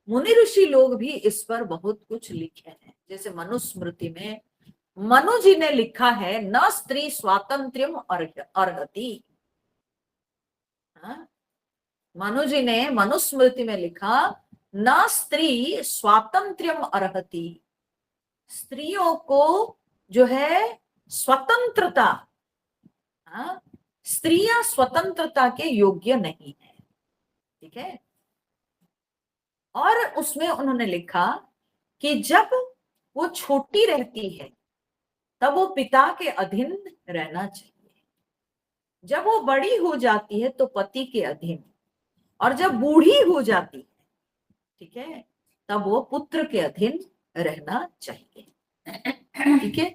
मुनि ऋषि लोग भी इस पर बहुत कुछ लिखे हैं। जैसे मनुस्मृति में मनु जी ने लिखा है, न स्त्री स्वातंत्र्यम अर्हति। हाँ? मनु जी ने मनुस्मृति में लिखा, न स्त्री स्वातंत्र्यम अर्हति, स्त्रियों को जो है स्वतंत्रता, हाँ, स्त्रियां स्वतंत्रता के योग्य नहीं है। ठीक है। और उसमें उन्होंने लिखा कि जब वो छोटी रहती है तब वो पिता के अधीन रहना चाहिए, जब वो बड़ी हो जाती है तो पति के अधीन, और जब बूढ़ी हो जाती है, ठीक है, तब वो पुत्र के अधीन रहना चाहिए। ठीक है।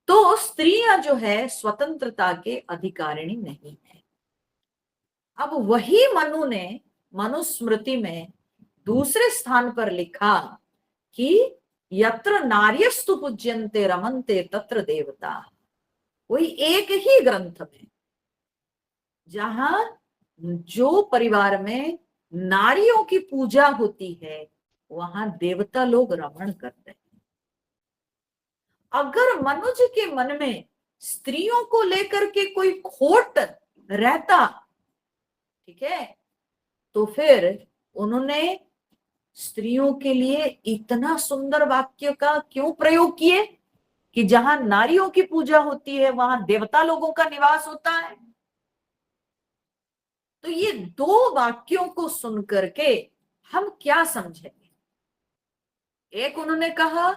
तो स्त्रियां जो है स्वतंत्रता के अधिकारिणी नहीं है। अब वही मनु ने मनुस्मृति में दूसरे स्थान पर लिखा कि यत्र नार्यस्तु पूज्यन्ते रमन्ते तत्र देवता। वही एक ही ग्रंथ में, जहां जो परिवार में नारियों की पूजा होती है वहां देवता लोग रमण करते हैं। अगर मनुष्य के मन में स्त्रियों को लेकर के कोई खोट रहता, ठीक है, तो फिर उन्होंने स्त्रियों के लिए इतना सुंदर वाक्य का क्यों प्रयोग किए कि जहां नारियों की पूजा होती है वहां देवता लोगों का निवास होता है। तो ये दो वाक्यों को सुनकर के हम क्या समझेंगे? एक, उन्होंने कहा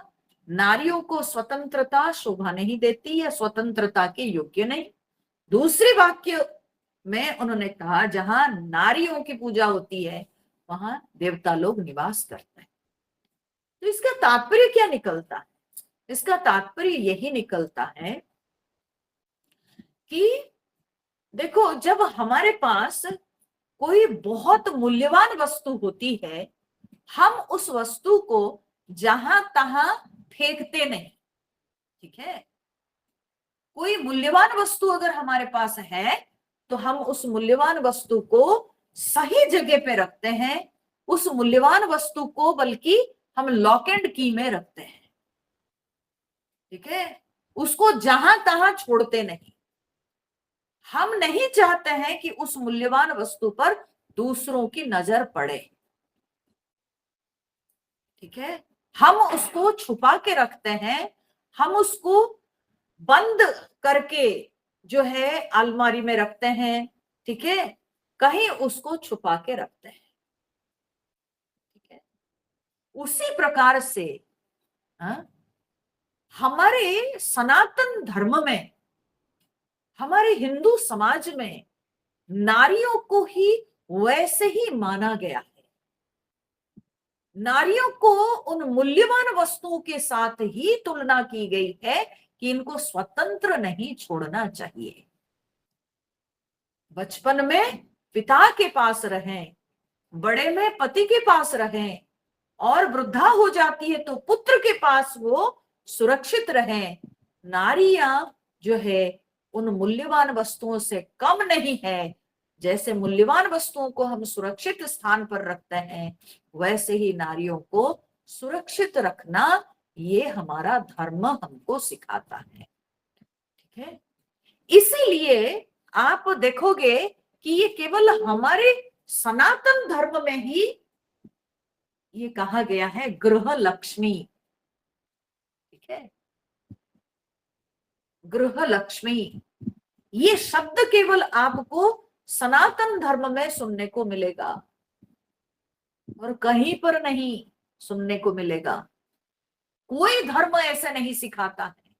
नारियों को स्वतंत्रता शोभा नहीं देती है, स्वतंत्रता के योग्य नहीं। दूसरे वाक्य में उन्होंने कहा जहां नारियों की पूजा होती है वहां देवता लोग निवास करते हैं। तो इसका तात्पर्य क्या निकलता है? इसका तात्पर्य यही निकलता है कि देखो, जब हमारे पास कोई बहुत मूल्यवान वस्तु होती है, हम उस वस्तु को जहां तहां फेंकते नहीं। ठीक है। कोई मूल्यवान वस्तु अगर हमारे पास है तो हम उस मूल्यवान वस्तु को सही जगह पे रखते हैं। उस मूल्यवान वस्तु को बल्कि हम लॉक एंड की में रखते हैं। ठीक है। उसको जहां तहां छोड़ते नहीं। हम नहीं चाहते हैं कि उस मूल्यवान वस्तु पर दूसरों की नजर पड़े। ठीक है। हम उसको छुपा के रखते हैं, हम उसको बंद करके जो है अलमारी में रखते हैं। ठीक है। कहीं उसको छुपा के रखते हैं। ठीक है। उसी प्रकार से हाँ, हमारे सनातन धर्म में, हमारे हिंदू समाज में नारियों को ही वैसे ही माना गया है। नारियों को उन मूल्यवान वस्तुओं के साथ ही तुलना की गई है कि इनको स्वतंत्र नहीं छोड़ना चाहिए। बचपन में पिता के पास रहें, बड़े में पति के पास रहें, और वृद्धा हो जाती है तो पुत्र के पास वो सुरक्षित रहें। नारियां जो है उन मूल्यवान वस्तुओं से कम नहीं है। जैसे मूल्यवान वस्तुओं को हम सुरक्षित स्थान पर रखते हैं, वैसे ही नारियों को सुरक्षित रखना ये हमारा धर्म हमको सिखाता है। ठीक है। इसीलिए आप देखोगे कि ये केवल हमारे सनातन धर्म में ही ये कहा गया है, गृह लक्ष्मी। ठीक है। गृह लक्ष्मी ये शब्द केवल आपको सनातन धर्म में सुनने को मिलेगा और कहीं पर नहीं सुनने को मिलेगा। कोई धर्म ऐसा नहीं सिखाता है।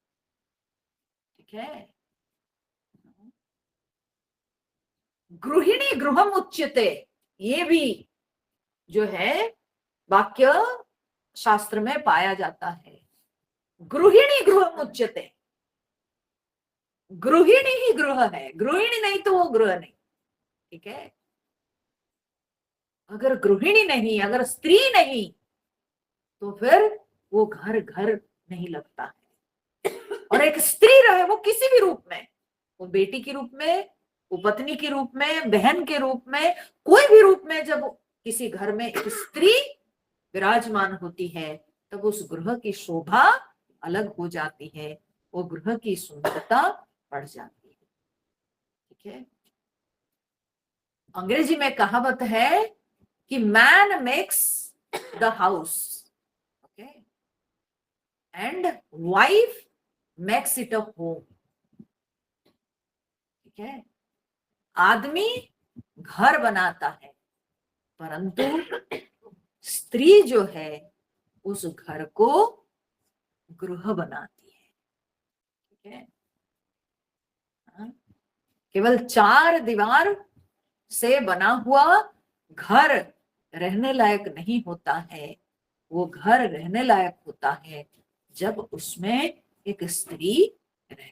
ठीक है। गृहिणी गृहम उच्यते, ये भी जो है वाक्य शास्त्र में पाया जाता है। गृहिणी गृहम उच्यते, गृहिणी ही गृह है, गृहिणी नहीं तो वो गृह नहीं। ठीक है। अगर गृहिणी नहीं, अगर स्त्री नहीं, तो फिर वो घर घर नहीं लगता है। और एक स्त्री रहे वो किसी भी रूप में, वो बेटी के रूप में, उपपत्नी के रूप में, बहन के रूप में, कोई भी रूप में जब किसी घर में एक स्त्री विराजमान होती है तब उस गृह की शोभा अलग हो जाती है, वो गृह की सुंदरता बढ़ जाती है। ठीक है, अंग्रेजी में कहावत है कि man makes the house, okay, and wife makes it a home. ठीक है, आदमी घर बनाता है परंतु स्त्री जो है उस घर को गृह बनाती है। ठीक है, हाँ? केवल चार दीवार से बना हुआ घर रहने लायक नहीं होता है, वो घर रहने लायक होता है जब उसमें एक स्त्री रहे।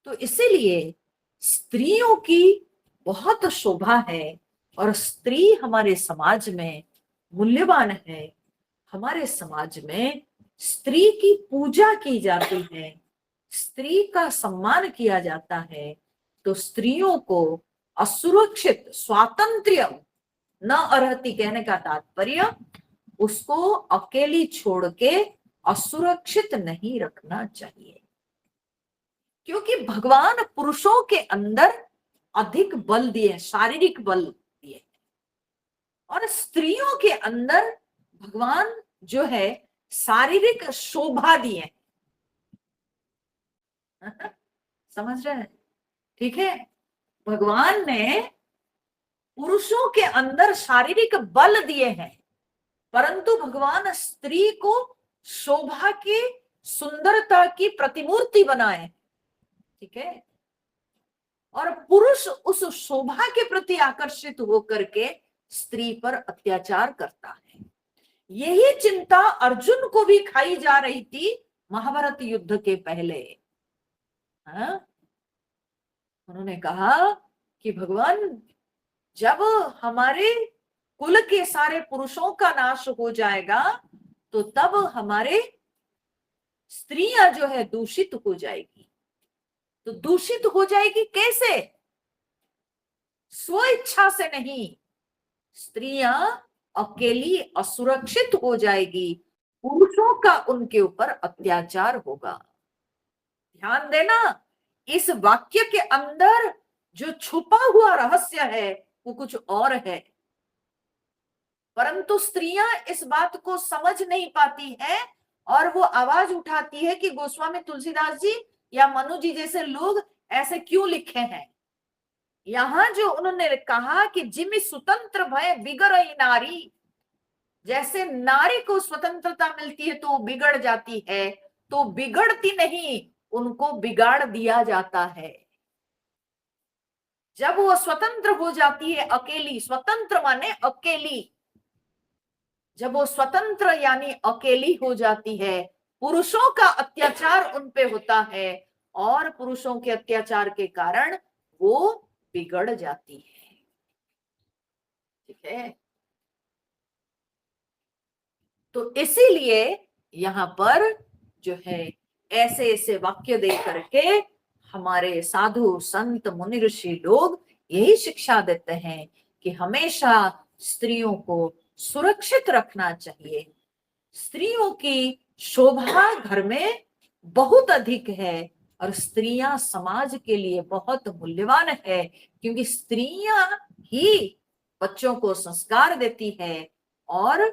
तो इसीलिए स्त्रियों की बहुत शोभा है और स्त्री हमारे समाज में मूल्यवान है। हमारे समाज में स्त्री की पूजा की जाती है, स्त्री का सम्मान किया जाता है। तो स्त्रियों को असुरक्षित, स्वातंत्र्य न अर्हति कहने का तात्पर्य उसको अकेली छोड़ के असुरक्षित नहीं रखना चाहिए, क्योंकि भगवान पुरुषों के अंदर अधिक बल दिए, शारीरिक बल दिए, और स्त्रियों के अंदर भगवान जो है शारीरिक शोभा दिए। समझ रहे हैं? ठीक है, भगवान ने पुरुषों के अंदर शारीरिक बल दिए हैं परंतु भगवान स्त्री को शोभा की, सुंदरता की प्रतिमूर्ति बनाए। ठीक है, और पुरुष उस शोभा के प्रति आकर्षित होकर के स्त्री पर अत्याचार करता है। यही चिंता अर्जुन को भी खाई जा रही थी महाभारत युद्ध के पहले। हाँ? उन्होंने कहा कि भगवान जब हमारे कुल के सारे पुरुषों का नाश हो जाएगा तो तब हमारे स्त्रियां जो है दूषित हो जाएगी। तो दूषित हो जाएगी कैसे? स्व इच्छा से नहीं, स्त्रियां अकेली असुरक्षित हो जाएगी, पुरुषों का उनके ऊपर अत्याचार होगा। ध्यान देना, इस वाक्य के अंदर जो छुपा हुआ रहस्य है वो कुछ और है, परंतु स्त्रियां इस बात को समझ नहीं पाती है और वो आवाज उठाती है कि गोस्वामी तुलसीदास जी या मनु जी जैसे लोग ऐसे क्यों लिखे हैं। यहां जो उन्होंने कहा कि जिमि स्वतंत्र भय बिगड़ई नारी, जैसे नारी को स्वतंत्रता मिलती है तो वो बिगड़ जाती है, तो बिगड़ती नहीं, उनको बिगाड़ दिया जाता है। जब वो स्वतंत्र हो जाती है, अकेली, स्वतंत्र माने अकेली, जब वो स्वतंत्र यानी अकेली हो जाती है, पुरुषों का अत्याचार उन पे होता है और पुरुषों के अत्याचार के कारण वो बिगड़ जाती है। ठीक है, तो इसीलिए यहाँ पर जो है ऐसे ऐसे वाक्य दे करके हमारे साधु संत मुनि ऋषि लोग यही शिक्षा देते हैं कि हमेशा स्त्रियों को सुरक्षित रखना चाहिए। स्त्रियों की शोभा घर में बहुत अधिक है और स्त्रियां समाज के लिए बहुत मूल्यवान है, क्योंकि स्त्रियां ही बच्चों को संस्कार देती है और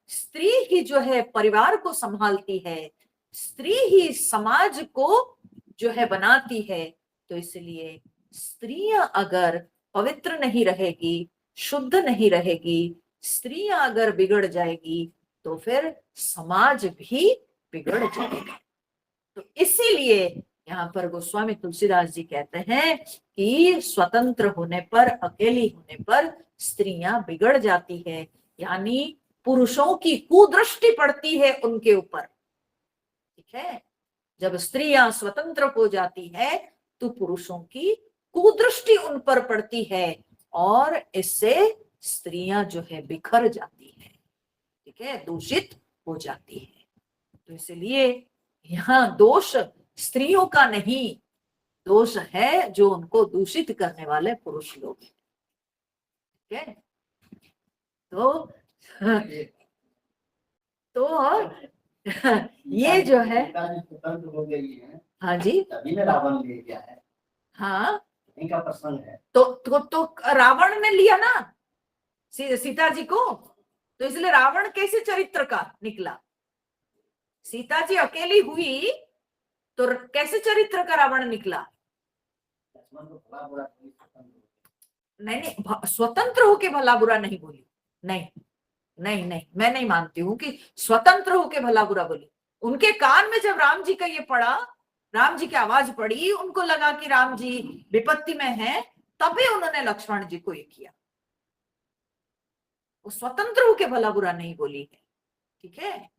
स्त्री ही जो है परिवार को संभालती है, स्त्री ही समाज को जो है बनाती है। तो इसलिए स्त्रियां अगर पवित्र नहीं रहेगी, शुद्ध नहीं रहेगी, स्त्रियां अगर बिगड़ जाएगी तो फिर समाज भी बिगड़ जाएगा। तो इसीलिए यहाँ पर गोस्वामी तुलसीदास जी कहते हैं कि स्वतंत्र होने पर, अकेली होने पर स्त्रियां बिगड़ जाती है, यानी पुरुषों की कुदृष्टि पड़ती है उनके ऊपर। ठीक है, जब स्त्रियां स्वतंत्र हो जाती है तो पुरुषों की कुदृष्टि उन पर पड़ती है और इससे स्त्रियां जो है बिखर जाती है। ठीक है, दूषित हो जाती है। तो इसलिए यहाँ दोष स्त्रियों का नहीं, दोष है जो उनको दूषित करने वाले पुरुष लोग हैं। ठीक है, तो ये जो है, हो गई है। हाँ जी, तभी में रावण ले गया है। हाँ, इनका प्रसंग है। तो रावण ने लिया ना सीता जी को, तो इसलिए रावण कैसे चरित्र का निकला? सीता जी अकेली हुई तो कैसे चरित्र का रावण निकला? नहीं नहीं, स्वतंत्र होके भला बुरा नहीं बोली। नहीं नहीं नहीं, मैं नहीं मानती हूं कि स्वतंत्र होके भला बुरा बोली। उनके कान में जब राम जी का ये पड़ा, राम जी की आवाज पड़ी, उनको लगा कि राम जी विपत्ति में हैं, तभी उन्होंने लक्ष्मण जी को ये किया। वो स्वतंत्र होके भला बुरा नहीं बोली है। ठीक है,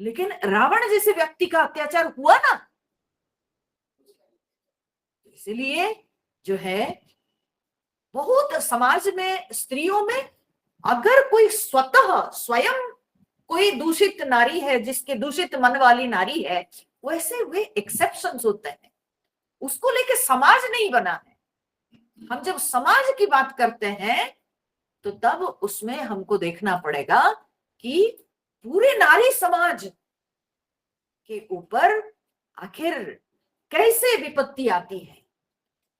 लेकिन रावण जैसे व्यक्ति का अत्याचार हुआ ना, इसलिए जो है बहुत समाज में स्त्रियों में अगर कोई स्वतः स्वयं कोई दूषित नारी है, जिसके दूषित मन वाली नारी है, वैसे वे एक्सेप्शंस होते हैं, उसको लेके समाज नहीं बना है। हम जब समाज की बात करते हैं तो तब उसमें हमको देखना पड़ेगा कि पूरे नारी समाज के ऊपर आखिर कैसे विपत्ति आती है,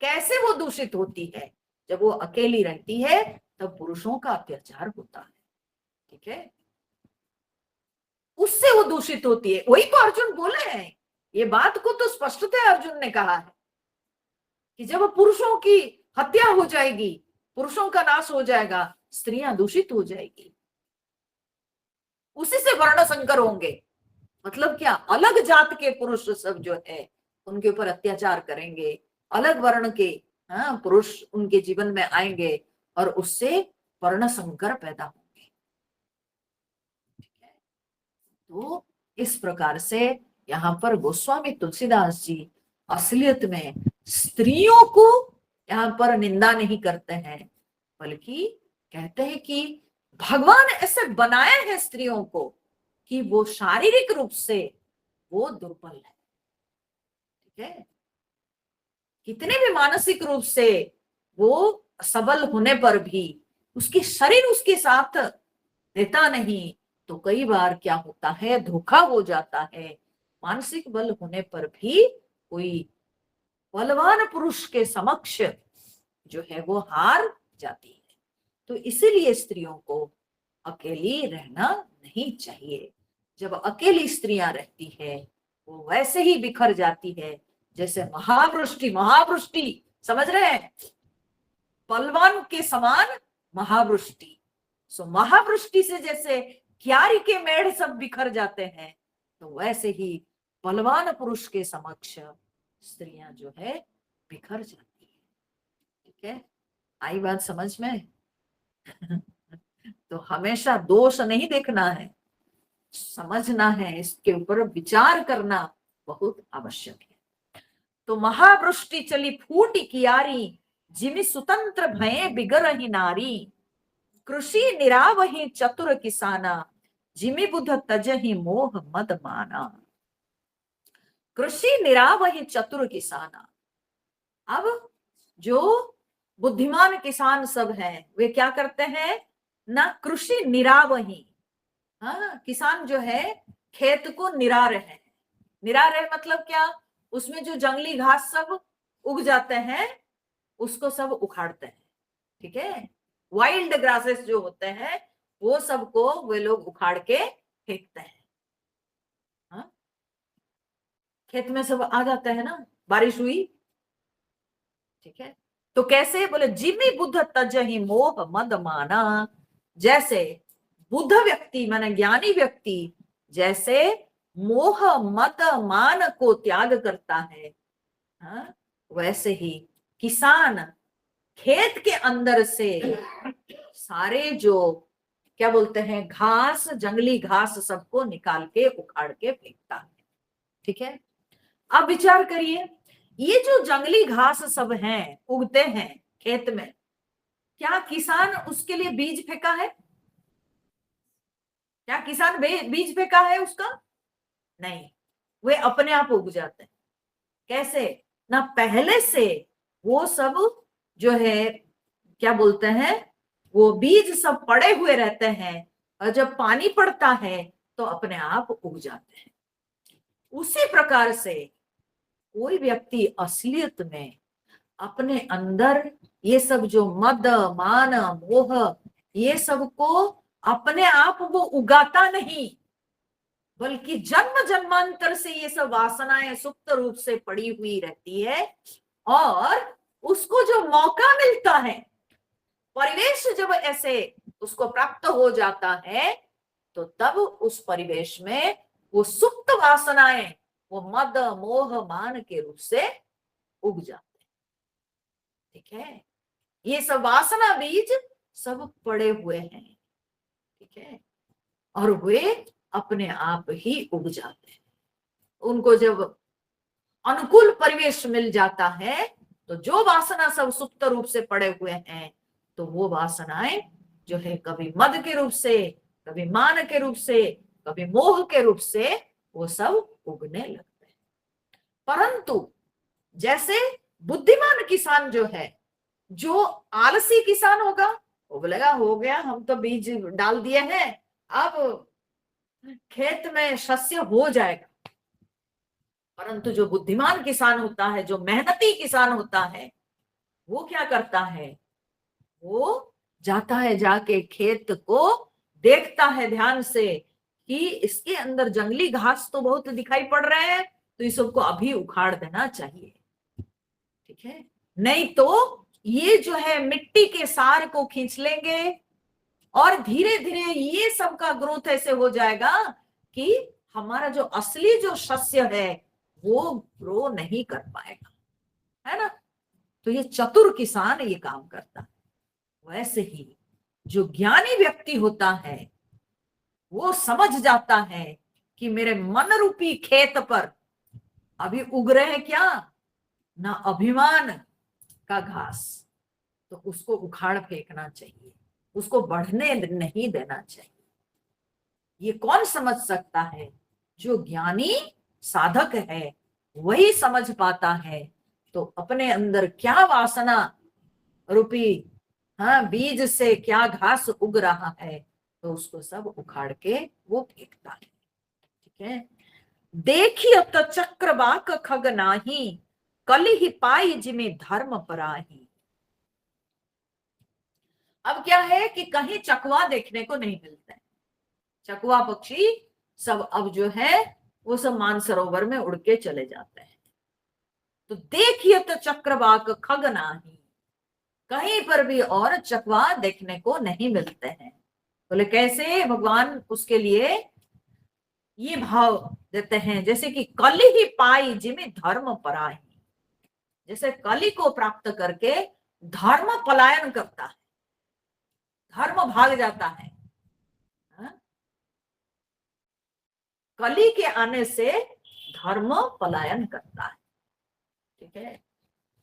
कैसे वो दूषित होती है। जब वो अकेली रहती है तब पुरुषों का अत्याचार होता है। ठीक है, उससे वो दूषित होती है। वही तो अर्जुन बोले हैं, ये बात को तो स्पष्टतः अर्जुन ने कहा है कि जब पुरुषों की हत्या हो जाएगी, पुरुषों का नाश हो जाएगा, स्त्रियां दूषित हो जाएगी, उसी से वर्ण संकर होंगे। मतलब क्या, अलग जात के पुरुष सब जो है उनके ऊपर अत्याचार करेंगे, अलग वर्ण के पुरुष उनके जीवन में आएंगे और उससे वर्ण संकर पैदा होंगे। तो इस प्रकार से यहाँ पर गोस्वामी तुलसीदास जी असलियत में स्त्रियों को यहाँ पर निंदा नहीं करते हैं, बल्कि कहते हैं कि भगवान ऐसे बनाए हैं स्त्रियों को कि वो शारीरिक रूप से वो दुर्बल है। ठीक है, कितने भी मानसिक रूप से वो सबल होने पर भी उसकी शरीर उसके साथ देता नहीं, तो कई बार क्या होता है, धोखा हो जाता है। मानसिक बल होने पर भी कोई बलवान पुरुष के समक्ष जो है वो हार जाती है। तो इसीलिए स्त्रियों को अकेली रहना नहीं चाहिए। जब अकेली स्त्रियां रहती है वो वैसे ही बिखर जाती है जैसे महावृष्टि। महावृष्टि समझ रहे हैं, बलवान के समान महावृष्टि। सो महावृष्टि से जैसे क्यारी के मेढ़ सब बिखर जाते हैं, तो वैसे ही बलवान पुरुष के समक्ष स्त्रियां जो है बिखर जाती है। ठीक है, आई बात समझ में? तो हमेशा दोष नहीं देखना है, समझना है, इसके ऊपर विचार करना बहुत आवश्यक है। तो महावृष्टि चली फूटी कियारी, जिमि सुतंत्र भये बिगरहि नारी, कृषि निरावहि चतुर किसाना, जिमि बुध तजहि मोह मद माना। कृषि निरावहि चतुर किसाना। अब जो बुद्धिमान किसान सब हैं वे क्या करते हैं ना, कृषि निरावही, हाँ, किसान जो है खेत को निरा रहे हैं। निरा रहे मतलब क्या, उसमें जो जंगली घास सब उग जाते हैं उसको सब उखाड़ते हैं। ठीक है, वाइल्ड ग्रासेस जो होते हैं वो सबको वे लोग उखाड़ के फेंकते हैं। हाँ? खेत में सब आ जाते हैं ना, बारिश हुई। ठीक है, तो कैसे बोले, जिमि बुद्ध तजहि मोह मद माना। जैसे बुद्ध व्यक्ति माने ज्ञानी व्यक्ति जैसे मोह मद मान को त्याग करता है, हाँ? वैसे ही किसान खेत के अंदर से सारे जो क्या बोलते हैं घास, जंगली घास सबको निकाल के उखाड़ के फेंकता है। ठीक है, अब विचार करिए, ये जो जंगली घास सब हैं उगते हैं खेत में, क्या किसान उसके लिए बीज फेंका है? क्या किसान बीज फेंका है उसका? नहीं, वे अपने आप उग जाते हैं। कैसे? ना पहले से वो सब जो है क्या बोलते हैं, वो बीज सब पड़े हुए रहते हैं, और जब पानी पड़ता है तो अपने आप उग जाते हैं। उसी प्रकार से कोई व्यक्ति असलियत में अपने अंदर ये सब जो मद मान मोह ये सब को अपने आप वो उगाता नहीं, बल्कि जन्म जन्मांतर से ये सब वासनाएं सुप्त रूप से पड़ी हुई रहती है, और उसको जो मौका मिलता है, परिवेश जब ऐसे उसको प्राप्त हो जाता है, तो तब उस परिवेश में वो सुप्त वासनाएं वो मद मोह मान के रूप से उग जाते हैं। ठीक है, ये सब वासना बीज सब पड़े हुए हैं। ठीक है, और वे अपने आप ही उग जाते हैं। उनको जब अनुकूल परिवेश मिल जाता है, तो जो वासना सब सुप्त रूप से पड़े हुए हैं, तो वो वासनाएं जो है कभी मद के रूप से, कभी मान के रूप से, कभी मोह के रूप से वो सब उगने लगते हैं। परंतु जैसे बुद्धिमान किसान जो है, जो आलसी किसान होगा, वो बोलेगा हो गया, हम तो बीज डाल दिए हैं, अब खेत में शस्य हो जाएगा। परंतु जो बुद्धिमान किसान होता है, जो मेहनती किसान होता है, वो क्या करता है, वो जाता है, जाके खेत को देखता है ध्यान से कि इसके अंदर जंगली घास तो बहुत दिखाई पड़ रहे हैं, तो इस सबको अभी उखाड़ देना चाहिए। ठीक है, नहीं तो ये जो है मिट्टी के सार को खींच लेंगे, और धीरे धीरे ये सब का ग्रोथ ऐसे हो जाएगा कि हमारा जो असली जो शस्य है वो ग्रो नहीं कर पाएगा, है ना। तो ये चतुर किसान ये काम करता है। वैसे ही जो ज्ञानी व्यक्ति होता है, वो समझ जाता है कि मेरे मन रूपी खेत पर अभी उग रहे हैं क्या, ना अभिमान का घास, तो उसको उखाड़ फेंकना चाहिए, उसको बढ़ने नहीं देना चाहिए। ये कौन समझ सकता है? जो ज्ञानी साधक है वही समझ पाता है। तो अपने अंदर क्या वासना रूपी बीज से क्या घास उग रहा है, तो उसको सब उखाड़ के वो फेंकता है। ठीक है, देखिए तो चक्रवाक खग नाही, कल ही पाई जिमे धर्म पराही। अब क्या है कि कहीं चकवा देखने को नहीं मिलता है। चकवा पक्षी सब अब जो है वो सब मानसरोवर में उड़ के चले जाते हैं। तो देखिए तो चक्रवाक खग नाही, कहीं पर भी और चकवा देखने को नहीं मिलते हैं। बोले कैसे? भगवान उसके लिए ये भाव देते हैं, जैसे कि कली ही पाई जिमे धर्म पराही। जैसे कली को प्राप्त करके धर्म पलायन करता है, धर्म भाग जाता है। कली के आने से धर्म पलायन करता है। ठीक है,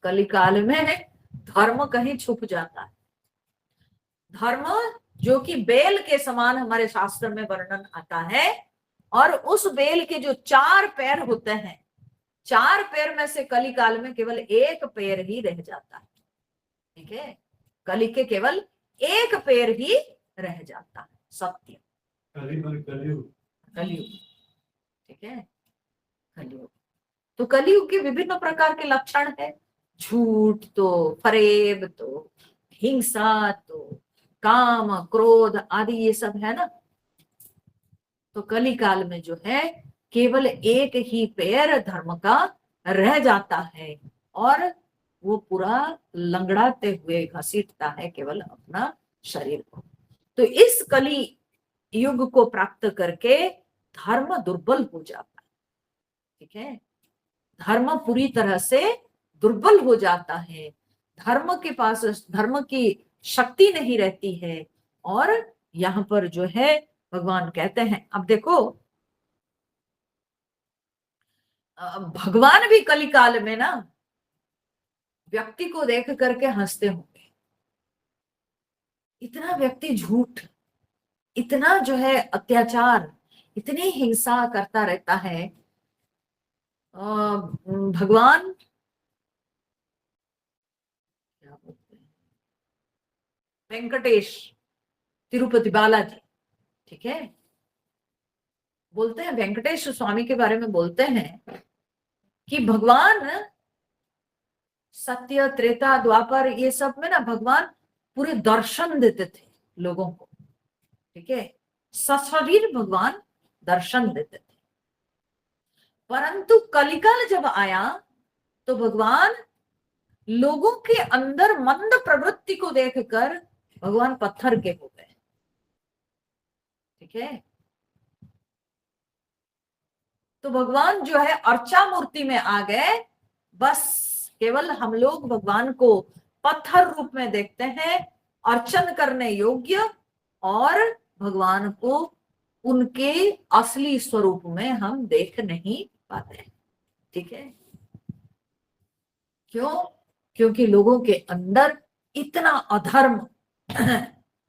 कली काल में धर्म कहीं छुप जाता है। धर्म जो कि बेल के समान हमारे शास्त्र में वर्णन आता है, और उस बेल के जो 4 पैर होते हैं, 4 पैर में से कली काल में केवल 1 पैर ही रह जाता है। ठीक है, कली के केवल 1 पैर ही रह जाता है, सत्य कलयुग। ठीक है, कलयुग। तो कलयुग के विभिन्न प्रकार के लक्षण है, झूठ तो, फरेब तो, हिंसा तो, काम क्रोध आदि ये सब है ना। तो कली काल में जो है केवल 1 ही पैर धर्म का रह जाता है, और वो पूरा लंगड़ाते हुए घसीटता है केवल अपना शरीर को। तो इस कली युग को प्राप्त करके धर्म दुर्बल हो जाता है। ठीक है, धर्म पूरी तरह से दुर्बल हो जाता है, धर्म के पास धर्म की शक्ति नहीं रहती है। और यहाँ पर जो है भगवान कहते हैं, अब देखो भगवान भी कली काल में ना व्यक्ति को देख करके हंसते होंगे। इतना व्यक्ति झूठ, इतना जो है अत्याचार, इतनी हिंसा करता रहता है, भगवान क्या बोलते हैं, वेंकटेश, तिरुपति बालाजी, ठीक है, बोलते हैं वेंकटेश स्वामी के बारे में बोलते हैं कि भगवान सत्य त्रेता द्वापर ये सब में ना भगवान पूरे दर्शन देते थे लोगों को, ठीक है, सशरीर भगवान दर्शन देते थे। परंतु कलिकाल जब आया तो भगवान लोगों के अंदर मंद प्रवृत्ति को देखकर भगवान पत्थर के हो गए, ठीक है। तो भगवान जो है अर्चा मूर्ति में आ गए, बस केवल हम लोग भगवान को पत्थर रूप में देखते हैं, अर्चन करने योग्य, और भगवान को उनके असली स्वरूप में हम देख नहीं पाते, ठीक है। क्यों? क्योंकि लोगों के अंदर इतना अधर्म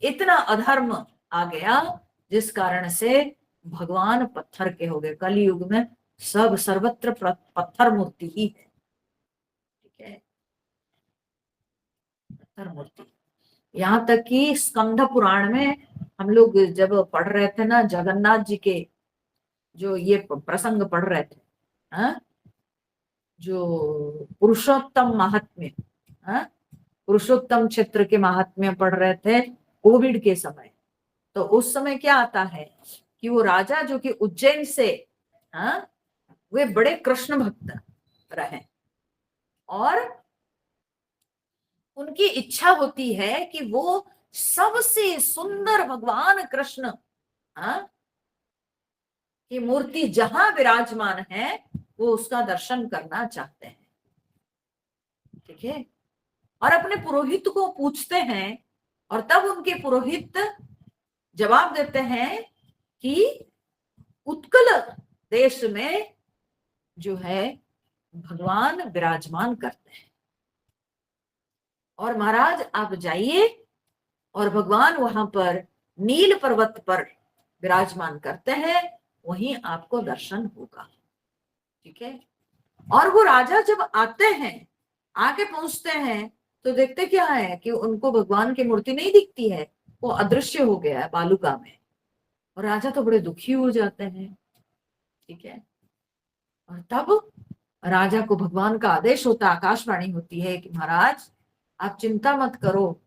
इतना अधर्म आ गया, जिस कारण से भगवान पत्थर के हो गए। कलयुग में सब सर्वत्र पत्थर मूर्ति ही है, ठीक है, पत्थर मूर्ति। यहाँ तक कि स्कंद पुराण में हम लोग जब पढ़ रहे थे ना, जगन्नाथ जी के जो ये प्रसंग पढ़ रहे थे, हा? जो पुरुषोत्तम महात्म्य, पुरुषोत्तम क्षेत्र के महात्म्य पढ़ रहे थे कोविड के समय, तो उस समय क्या आता है कि वो राजा जो कि उज्जैन से, वे बड़े कृष्ण भक्त रहे, और उनकी इच्छा होती है कि वो सबसे सुंदर भगवान कृष्ण की मूर्ति जहां विराजमान है वो उसका दर्शन करना चाहते हैं, ठीक है। और अपने पुरोहित को पूछते हैं, और तब उनके पुरोहित जवाब देते हैं कि उत्कल देश में जो है भगवान विराजमान करते हैं, और महाराज आप जाइए, और भगवान वहां पर नील पर्वत पर विराजमान करते हैं, वहीं आपको दर्शन होगा, ठीक है। और वो राजा जब आते हैं, आके पहुंचते हैं, तो देखते क्या है कि उनको भगवान की मूर्ति नहीं दिखती है, वो अदृश्य हो गया है बालुका में, और राजा तो बड़े दुखी हो जाते हैं, ठीक है। और तब राजा को भगवान का आदेश होता, आकाशवाणी होती है कि महाराज आप चिंता मत करो,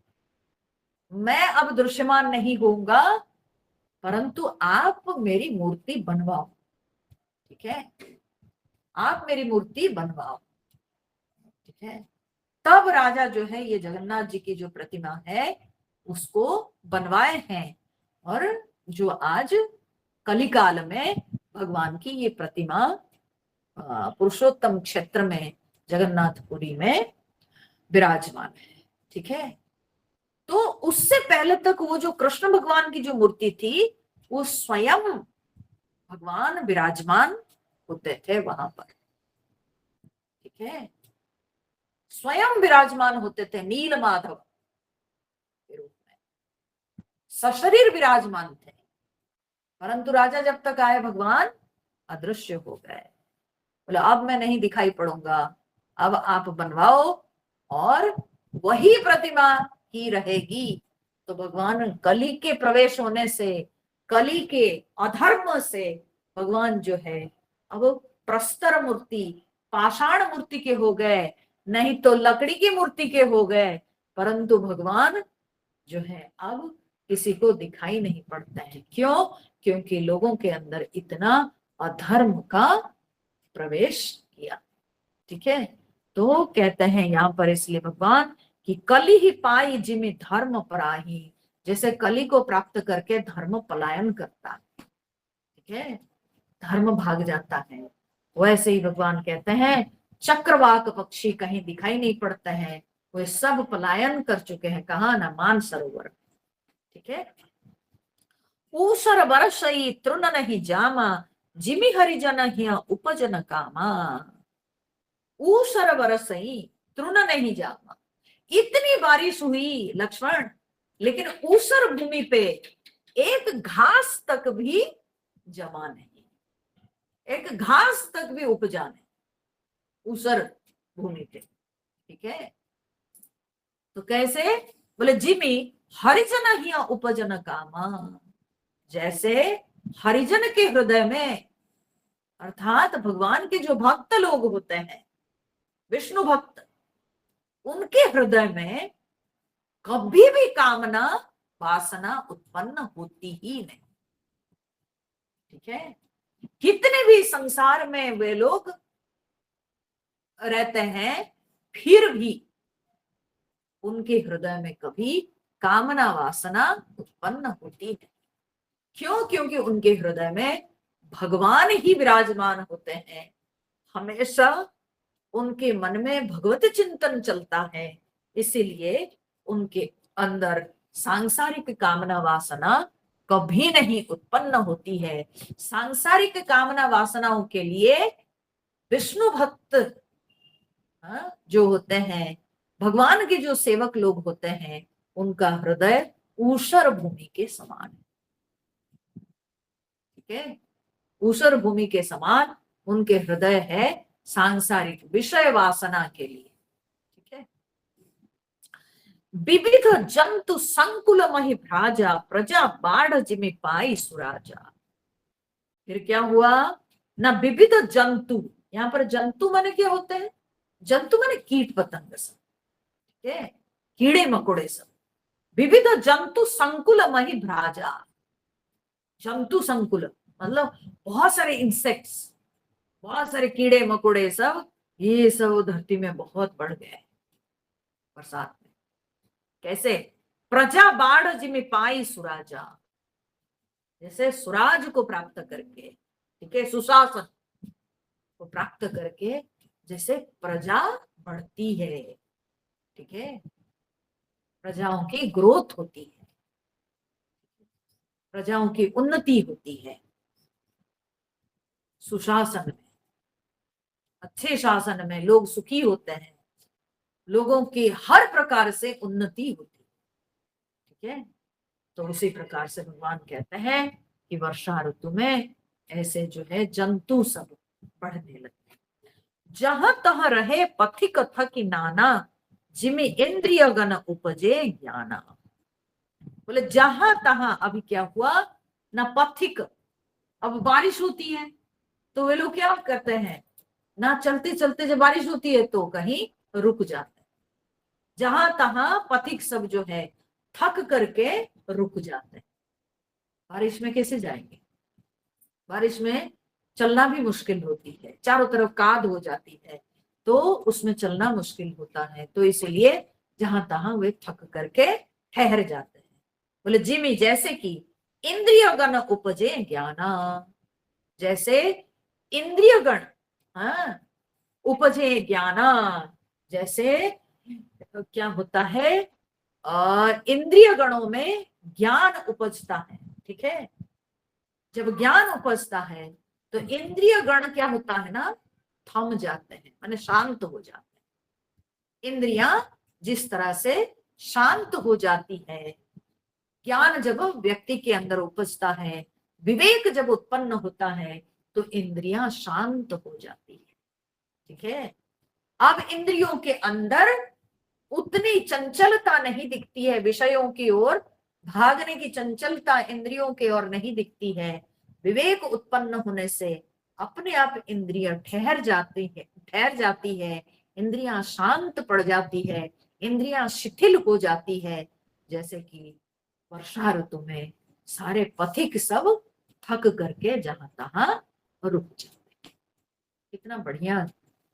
मैं अब दृश्यमान नहीं होऊंगा, परंतु आप मेरी मूर्ति बनवाओ, ठीक है, आप मेरी मूर्ति बनवाओ, ठीक है। तब राजा जो है ये जगन्नाथ जी की जो प्रतिमा है उसको बनवाए हैं, और जो आज कलिकाल में भगवान की ये प्रतिमा पुरुषोत्तम क्षेत्र में जगन्नाथपुरी में विराजमान है, ठीक है। तो उससे पहले तक वो जो कृष्ण भगवान की जो मूर्ति थी वो स्वयं भगवान विराजमान होते थे वहां पर, ठीक है, स्वयं विराजमान होते थे नील माधव के रूप में, सशरीर विराजमान थे। परंतु राजा जब तक आए भगवान अदृश्य हो गए, बोले अब मैं नहीं दिखाई पड़ूंगा, अब आप बनवाओ और वही प्रतिमा ही रहेगी। तो भगवान कली के प्रवेश होने से, कली के अधर्म से भगवान जो है अब प्रस्तर मूर्ति, पाषाण मूर्ति के हो गए, नहीं तो लकड़ी की मूर्ति के हो गए, परंतु भगवान जो है अब किसी को दिखाई नहीं पड़ता है। क्यों? क्योंकि लोगों के अंदर इतना अधर्म का प्रवेश किया, ठीक है। तो कहते हैं यहाँ पर इसलिए भगवान कि कली ही पाई जिमि धर्म पराही, जैसे कली को प्राप्त करके धर्म पलायन करता है, ठीक है, धर्म भाग जाता है, वैसे ही भगवान कहते हैं चक्रवाक पक्षी कहीं दिखाई नहीं पड़ते हैं, वे सब पलायन कर चुके हैं, कहा ना मानसरोवर, ठीक है। ऊसर बरसई तृण नहीं जामा, जिमि हरिजन हिया उपजन कामा। ऊसर बरसई तृण नहीं जामा, इतनी बारिश हुई लक्ष्मण, लेकिन ऊसर भूमि पे एक घास तक भी जमा नहीं, एक घास तक भी उपजा नहीं, ऊसर भूमि पे, ठीक है। तो कैसे? बोले जिमी हरिजन ही उपजन काम, जैसे हरिजन के हृदय में, अर्थात भगवान के जो भक्त लोग होते हैं, विष्णु भक्त, उनके हृदय में कभी भी कामना वासना उत्पन्न होती ही नहीं, ठीक है। कितने भी संसार में वे लोग रहते हैं, फिर भी उनके हृदय में कभी कामना वासना उत्पन्न होती है। क्यों? क्योंकि उनके हृदय में भगवान ही विराजमान होते हैं, हमेशा उनके मन में भगवत चिंतन चलता है, इसीलिए उनके अंदर सांसारिक कामना वासना कभी नहीं उत्पन्न होती है। सांसारिक कामना वासनाओं के लिए विष्णु भक्त जो होते हैं, भगवान के जो सेवक लोग होते हैं, उनका हृदय ऊषर भूमि के समान है, ठीक है। ऊषर भूमि के समान उनके हृदय है सांसारिक विषय वासना के लिए, ठीक है। विविध जंतु संकुल मही भ्राजा, प्रजा बाढ़ जिमि पाई सुराजा। फिर क्या हुआ ना? विविध जंतु, यहाँ पर जंतु माने क्या होते हैं? जंतु माने कीट पतंग सब, ठीक है, कीड़े मकोड़े सब। विविध जंतु संकुल मही भ्राजा, जंतु संकुल मतलब बहुत सारे इंसेक्ट्स, बहुत सारे कीड़े मकोड़े सब, ये सब धरती में बहुत बढ़ गए बरसात में। कैसे? प्रजा बाढ़ जिमि पाई सुराजा, जैसे सुराज को प्राप्त करके, ठीक है, सुशासन को प्राप्त करके जैसे प्रजा बढ़ती है, ठीक है, प्रजाओं की ग्रोथ होती है, प्रजाओं की उन्नति होती है। सुशासन में, अच्छे शासन में लोग सुखी होते हैं, लोगों की हर प्रकार से उन्नति होती है, ठीक है। तो उसी प्रकार से भगवान कहते हैं कि वर्षा ऋतु में ऐसे जो है जंतु सब बढ़ने लगते हैं। जहां तहां रहे पथिक थकी नाना, जिमि इंद्रिय गण उपजे ज्ञाना। बोले जहां तहां, अभी क्या हुआ ना? पथिक, अब बारिश होती है तो वे लोग क्या करते हैं ना? चलते चलते जब बारिश होती है तो कहीं रुक जाते हैं। जहां तहां पथिक सब जो है थक करके रुक जाते हैं। बारिश में कैसे जाएंगे? बारिश में चलना भी मुश्किल होती है, चारों तरफ काद हो जाती है, तो उसमें चलना मुश्किल होता है, तो इसलिए जहां तहां वे थक करके ठहर जाते हैं। बोले जिमी जैसे कि इंद्रिय गण उपजे ज्ञाना, जैसे इंद्रिय गण उपजे ज्ञाना, जैसे क्या होता है? इंद्रिय गणों में ज्ञान उपजता है, ठीक है। जब ज्ञान उपजता है तो इंद्रिय गण क्या होता है ना? थम जाते हैं, माने शांत हो जाते हैं। इंद्रियां जिस तरह से शांत हो जाती है, ज्ञान जब व्यक्ति के अंदर उपजता है, विवेक जब उत्पन्न होता है, तो इंद्रियां शांत हो जाती है, ठीक है। अब इंद्रियों के अंदर उतनी चंचलता नहीं दिखती है, विषयों की ओर भागने की चंचलता इंद्रियों की ओर नहीं दिखती है। विवेक उत्पन्न होने से अपने आप इंद्रियां ठहर जाती है, इंद्रियां शांत पड़ जाती है, इंद्रियां शिथिल हो जाती है। जैसे कि वर्षा ऋतु में सारे पथिक सब थक करके जहां तहां रुक जाते हैं। कितना बढ़िया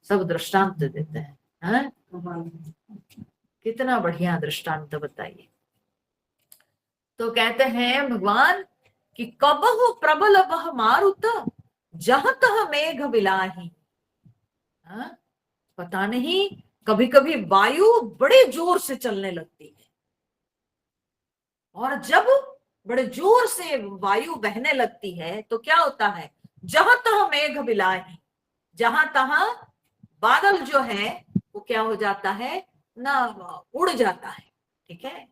सब दृष्टांत देते हैं, है? कितना बढ़िया दृष्टांत बताइए। तो कहते हैं भगवान कि कबहु प्रबल बह मारुत, जहां तह मेघ बिलाही। पता नहीं, कभी कभी वायु बड़े जोर से चलने लगती है, और जब बड़े जोर से वायु बहने लगती है तो क्या होता है? जहां तह मेघ बिलाही, जहां तहां बादल जो है वो क्या हो जाता है ना? उड़ जाता है, ठीक है,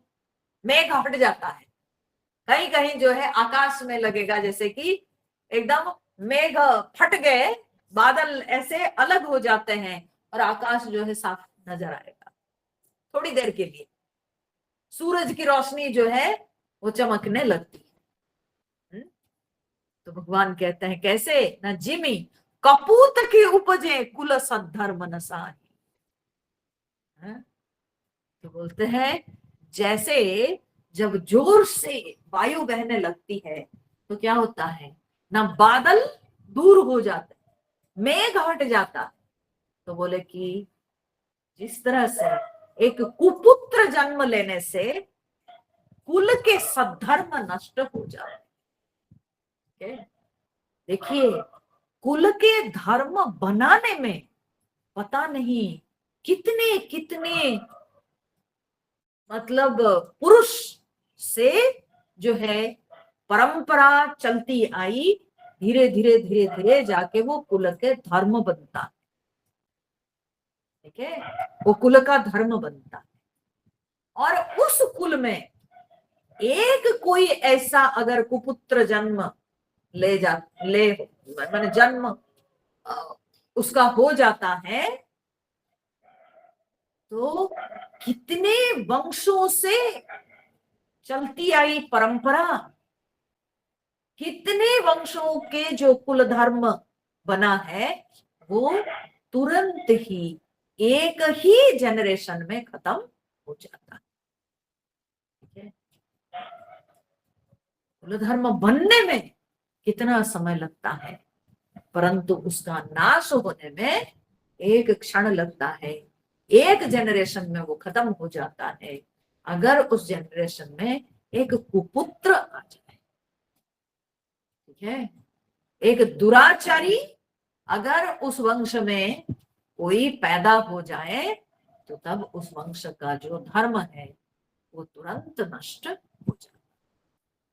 मेघ हट जाता है। कहीं कहीं जो है आकाश में लगेगा जैसे कि एकदम मेघ फट गए, बादल ऐसे अलग हो जाते हैं और आकाश जो है साफ नजर आएगा थोड़ी देर के लिए। सूरज की रोशनी जो है वो चमकने लगती है। तो भगवान कहते हैं कैसे न जिमी कपूत की उपजे कुल सद्धर्म न साही। तो बोलते हैं जैसे जब जोर से वायु बहने लगती है तो क्या होता है ना, बादल दूर हो जाते, मेघ हट जाता। तो बोले कि जिस तरह से एक कुपुत्र जन्म लेने से कुल के सद्धर्म नष्ट हो जाते। देखिए कुल के धर्म बनाने में पता नहीं कितने कितने मतलब पुरुष से जो है परंपरा चलती आई, धीरे धीरे धीरे धीरे जाके वो कुल के धर्म बनता। ठीक है, वो कुल का धर्म बनता। और उस कुल में एक कोई ऐसा अगर कुपुत्र जन्म ले माने जन्म उसका हो जाता है तो कितने वंशों से चलती आई परंपरा, कितने वंशों के जो कुल धर्म बना है वो तुरंत ही एक ही जनरेशन में खत्म हो जाता है। ठीक है, कुल धर्म बनने में कितना समय लगता है, परंतु उसका नाश होने में एक क्षण लगता है। एक जनरेशन में वो खत्म हो जाता है अगर उस जनरेशन में एक कुपुत्र आ जाए। ठीक है, एक दुराचारी अगर उस वंश में कोई पैदा हो जाए तो तब उस वंश का जो धर्म है वो तुरंत नष्ट हो जाता है।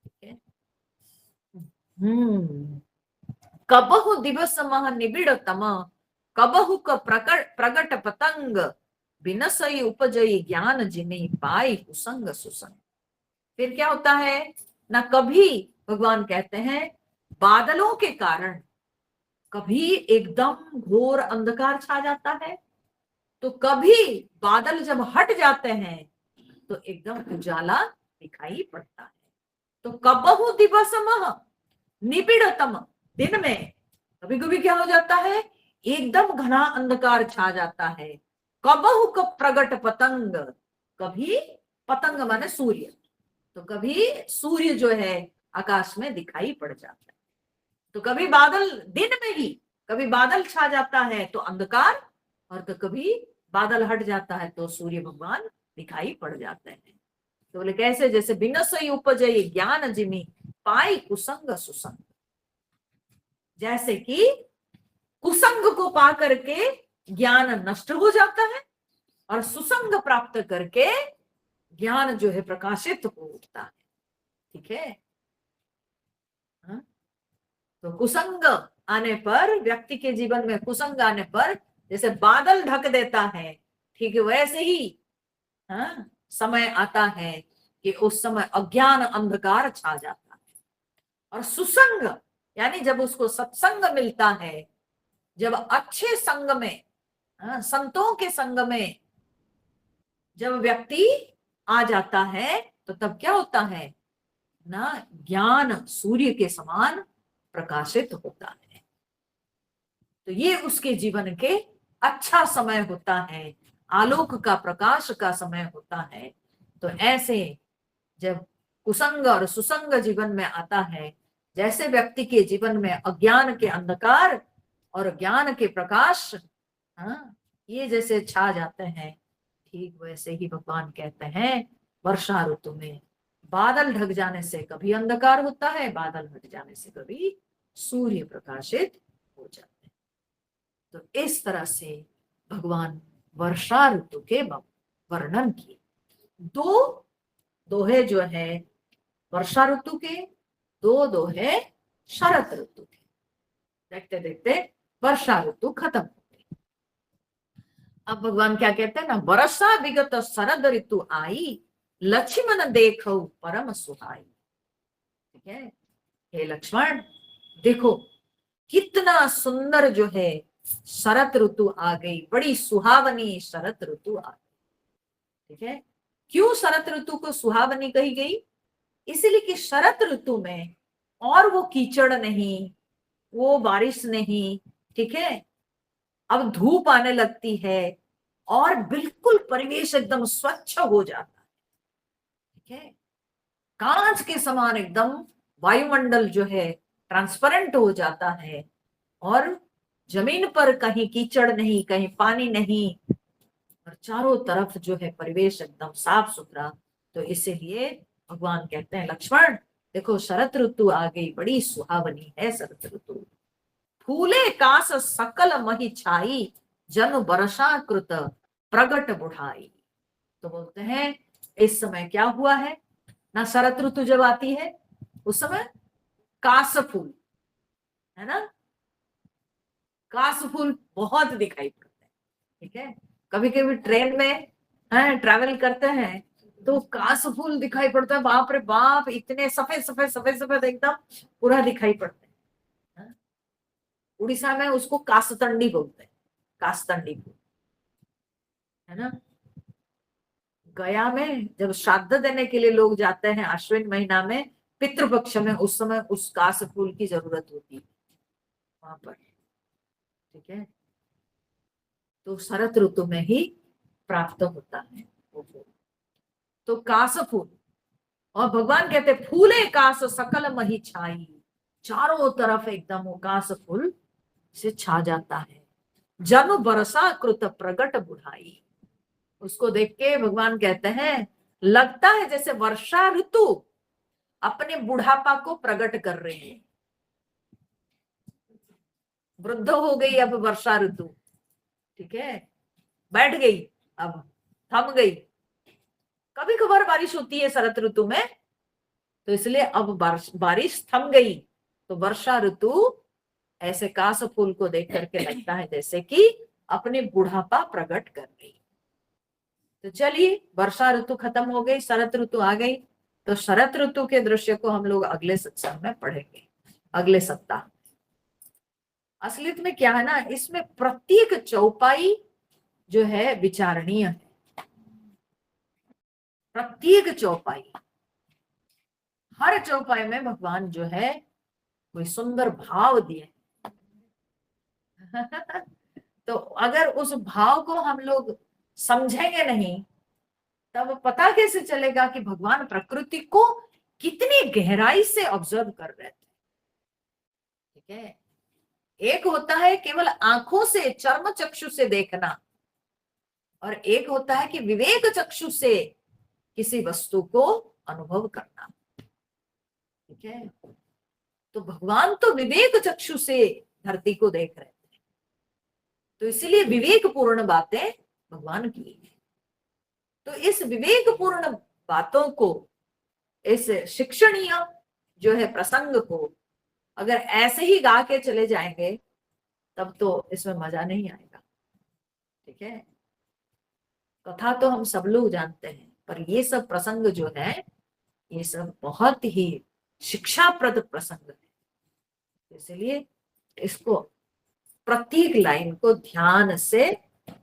ठीक है, कबहु दिवस मह निबिड़ तम कबहु क प्रगट पतंग बिनसई उपजई ज्ञान जिनी पाई कुसंग सुसंग। फिर क्या होता है ना, कभी भगवान कहते हैं बादलों के कारण कभी एकदम घोर अंधकार छा जाता है, तो कभी बादल जब हट जाते हैं तो एकदम उजाला दिखाई पड़ता है। तो कबहु दिवस मह निबिड़तम, दिन में कभी कभी क्या हो जाता है एकदम घना अंधकार छा जाता है। कबहु क प्रगट पतंग, कभी पतंग माने सूर्य, तो कभी सूर्य जो है आकाश में दिखाई पड़ जाता है। तो कभी बादल दिन में ही, कभी बादल छा जाता है तो अंधकार, और तो कभी बादल हट जाता है तो सूर्य भगवान दिखाई पड़ जाते हैं। तो बोले कैसे, जैसे बिनसई उपजई ज्ञान जिमी पाई कुसंग सुसंग, जैसे कि कुसंग को पा करके ज्ञान नष्ट हो जाता है और सुसंग प्राप्त करके ज्ञान जो है प्रकाशित हो उठता है। ठीक है, तो कुसंग आने पर, व्यक्ति के जीवन में कुसंग आने पर जैसे बादल ढक देता है, ठीक है वैसे ही समय आता है कि उस समय अज्ञान अंधकार छा जाता है। और सुसंग यानी जब उसको सत्संग मिलता है, जब अच्छे संग में, संतों के संग में जब व्यक्ति आ जाता है तो तब क्या होता है ना, ज्ञान सूर्य के समान प्रकाशित होता है। तो ये उसके जीवन के अच्छा समय होता है, आलोक का प्रकाश का समय होता है। तो ऐसे जब कुसंग और सुसंग जीवन में आता है, जैसे व्यक्ति के जीवन में अज्ञान के अंधकार और ज्ञान के प्रकाश ये जैसे छा जाते हैं, ठीक वैसे ही भगवान कहते हैं वर्षा ऋतु में बादल ढक जाने से कभी अंधकार होता है, बादल हट जाने से कभी सूर्य प्रकाशित हो जाते हैं। तो इस तरह से भगवान वर्षा ऋतु के वर्णन किए। दो दोहे जो है वर्षा ऋतु के, दो दोहे शरद ऋतु के। देखते देखते वर्षा ऋतु खत्म हो गई। अब भगवान क्या कहते हैं ना, वर्षा विगत शरद ऋतु आई लक्ष्मण देखो परम सुहाई। ठीक है, हे लक्ष्मण देखो कितना सुंदर जो है शरत ऋतु आ गई, बड़ी सुहावनी शरत ऋतु आ गई। ठीक है, क्यों शरत ऋतु को सुहावनी कही गई? इसलिए कि शरत ऋतु में और वो कीचड़ नहीं, वो बारिश नहीं, ठीक है, अब धूप आने लगती है और बिल्कुल परिवेश एकदम स्वच्छ हो जाता है। ठीक है, कांच के समान एकदम वायुमंडल जो है ट्रांसपेरेंट हो जाता है और जमीन पर कहीं कीचड़ नहीं, कहीं पानी नहीं, और चारों तरफ जो है परिवेश एकदम साफ सुथरा। तो इसीलिए भगवान कहते हैं लक्ष्मण देखो शरत ऋतु आ गई, बड़ी सुहावनी है शरत ऋतु। फूले कास सकल मही छाई, जन वर्षा कृत प्रगट बुढ़ाई। तो बोलते हैं इस समय क्या हुआ है ना, शरत ऋतु जब आती है उस समय कास फूल है ना, कास फूल बहुत दिखाई पड़ते हैं। ठीक है, कभी कभी ट्रेन में ट्रैवल करते हैं तो कास फूल दिखाई पड़ता है, बाप रे बाप, इतने सफेद सफेद सफेद सफेद एकदम पूरा दिखाई पड़ते हैं। हाँ? उड़ीसा में उसको कासतंडी बोलते हैं, कासतंडी फूल है ना। गया में जब श्राद्ध देने के लिए लोग जाते हैं आश्विन महीना में, पितृपक्ष में, उस समय उस कास फूल की जरूरत होती है वहां पर। ठीक है, तो शरत ऋतु में ही प्राप्त होता है वो फूल, तो कास फूल। और भगवान कहते फूले कास सकल मही छाई, चारों तरफ एकदम वो कास फूल से छा जाता है। जन बरसा कृत प्रगट बुढ़ाई, उसको देख के भगवान कहते हैं लगता है जैसे वर्षा ऋतु अपने बुढ़ापा को प्रकट कर रही है। वृद्ध हो गई अब वर्षा ऋतु, ठीक है, बैठ गई, अब थम गई। कभी कभार बारिश होती है शरद ऋतु में, तो इसलिए अब बारिश थम गई, तो वर्षा ऋतु ऐसे कास फूल को देख करके लगता है जैसे कि अपने बुढ़ापा प्रकट कर गई। तो चलिए वर्षा ऋतु खत्म हो गई, शरद ऋतु आ गई। तो शरद ऋतु के दृश्य को हम लोग अगले सत्संग में पढ़ेंगे, अगले सप्ताह। असलियत में क्या है ना, इसमें प्रत्येक चौपाई जो है विचारणीय है, प्रत्येक चौपाई, हर चौपाई में भगवान जो है कोई सुंदर भाव दिए। तो अगर उस भाव को हम लोग समझेंगे नहीं, तब पता कैसे चलेगा कि भगवान प्रकृति को कितनी गहराई से ऑब्जर्व कर रहे थे। ठीक है, एक होता है केवल आंखों से, चर्म चक्षु से देखना, और एक होता है कि विवेक चक्षु से किसी वस्तु को अनुभव करना। ठीक है, तो भगवान तो विवेक चक्षु से धरती को देख रहे थे, तो इसीलिए विवेक पूर्ण बातें भगवान की। तो इस विवेक पूर्ण बातों को, इस शिक्षणीय जो है प्रसंग को अगर ऐसे ही गा के चले जाएंगे तब तो इसमें मजा नहीं आएगा। ठीक है, कथा तो हम सब लोग जानते हैं, पर ये सब प्रसंग जो है ये सब बहुत ही शिक्षाप्रद प्रसंग है, इसलिए इसको प्रत्येक लाइन को ध्यान से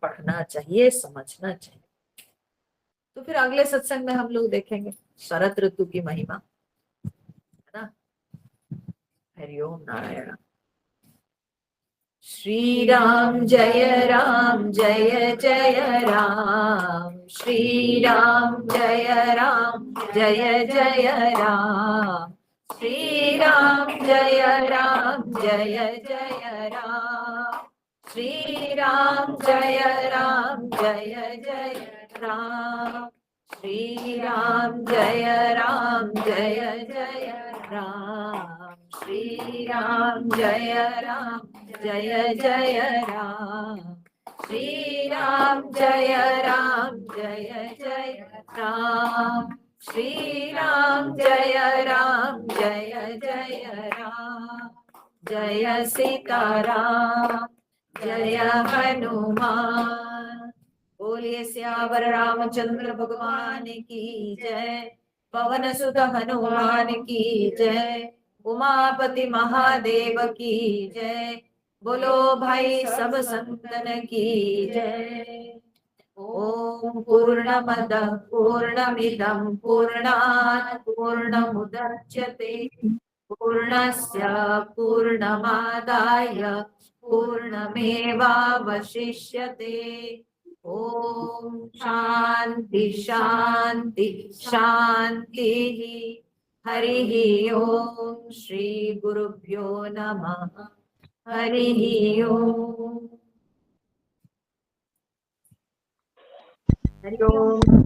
पढ़ना चाहिए, समझना चाहिए। तो फिर अगले सत्संग में हम लोग देखेंगे शरद ऋतु की महिमा, है ना। हरि ओम नारायण। श्री राम जय जय राम, श्री राम जय जय राम, श्री राम जय जय राम, श्री राम जय जय राम, श्री राम जय जय राम, श्री राम जय जय राम, श्री राम जय जय राम, श्री राम जय जय राम, जय सीताराम जय हनुमान। बोलिए सियावर रामचंद्र भगवान की जय, पवन सुत हनुमान की जय, उमापति महादेव की जय, बोलो भाई सब संतन की जय। ओम पूर्णमद पूर्णमिदं पूर्णात् पूर्णमुदच्यते पूर्णस्य पूर्णमादाय पूर्णमेवावशिष्यते। ओम शांति शांति शांति। हरि ओम श्री गुरुभ्यो नमः। हरि ओम। हरि ओम।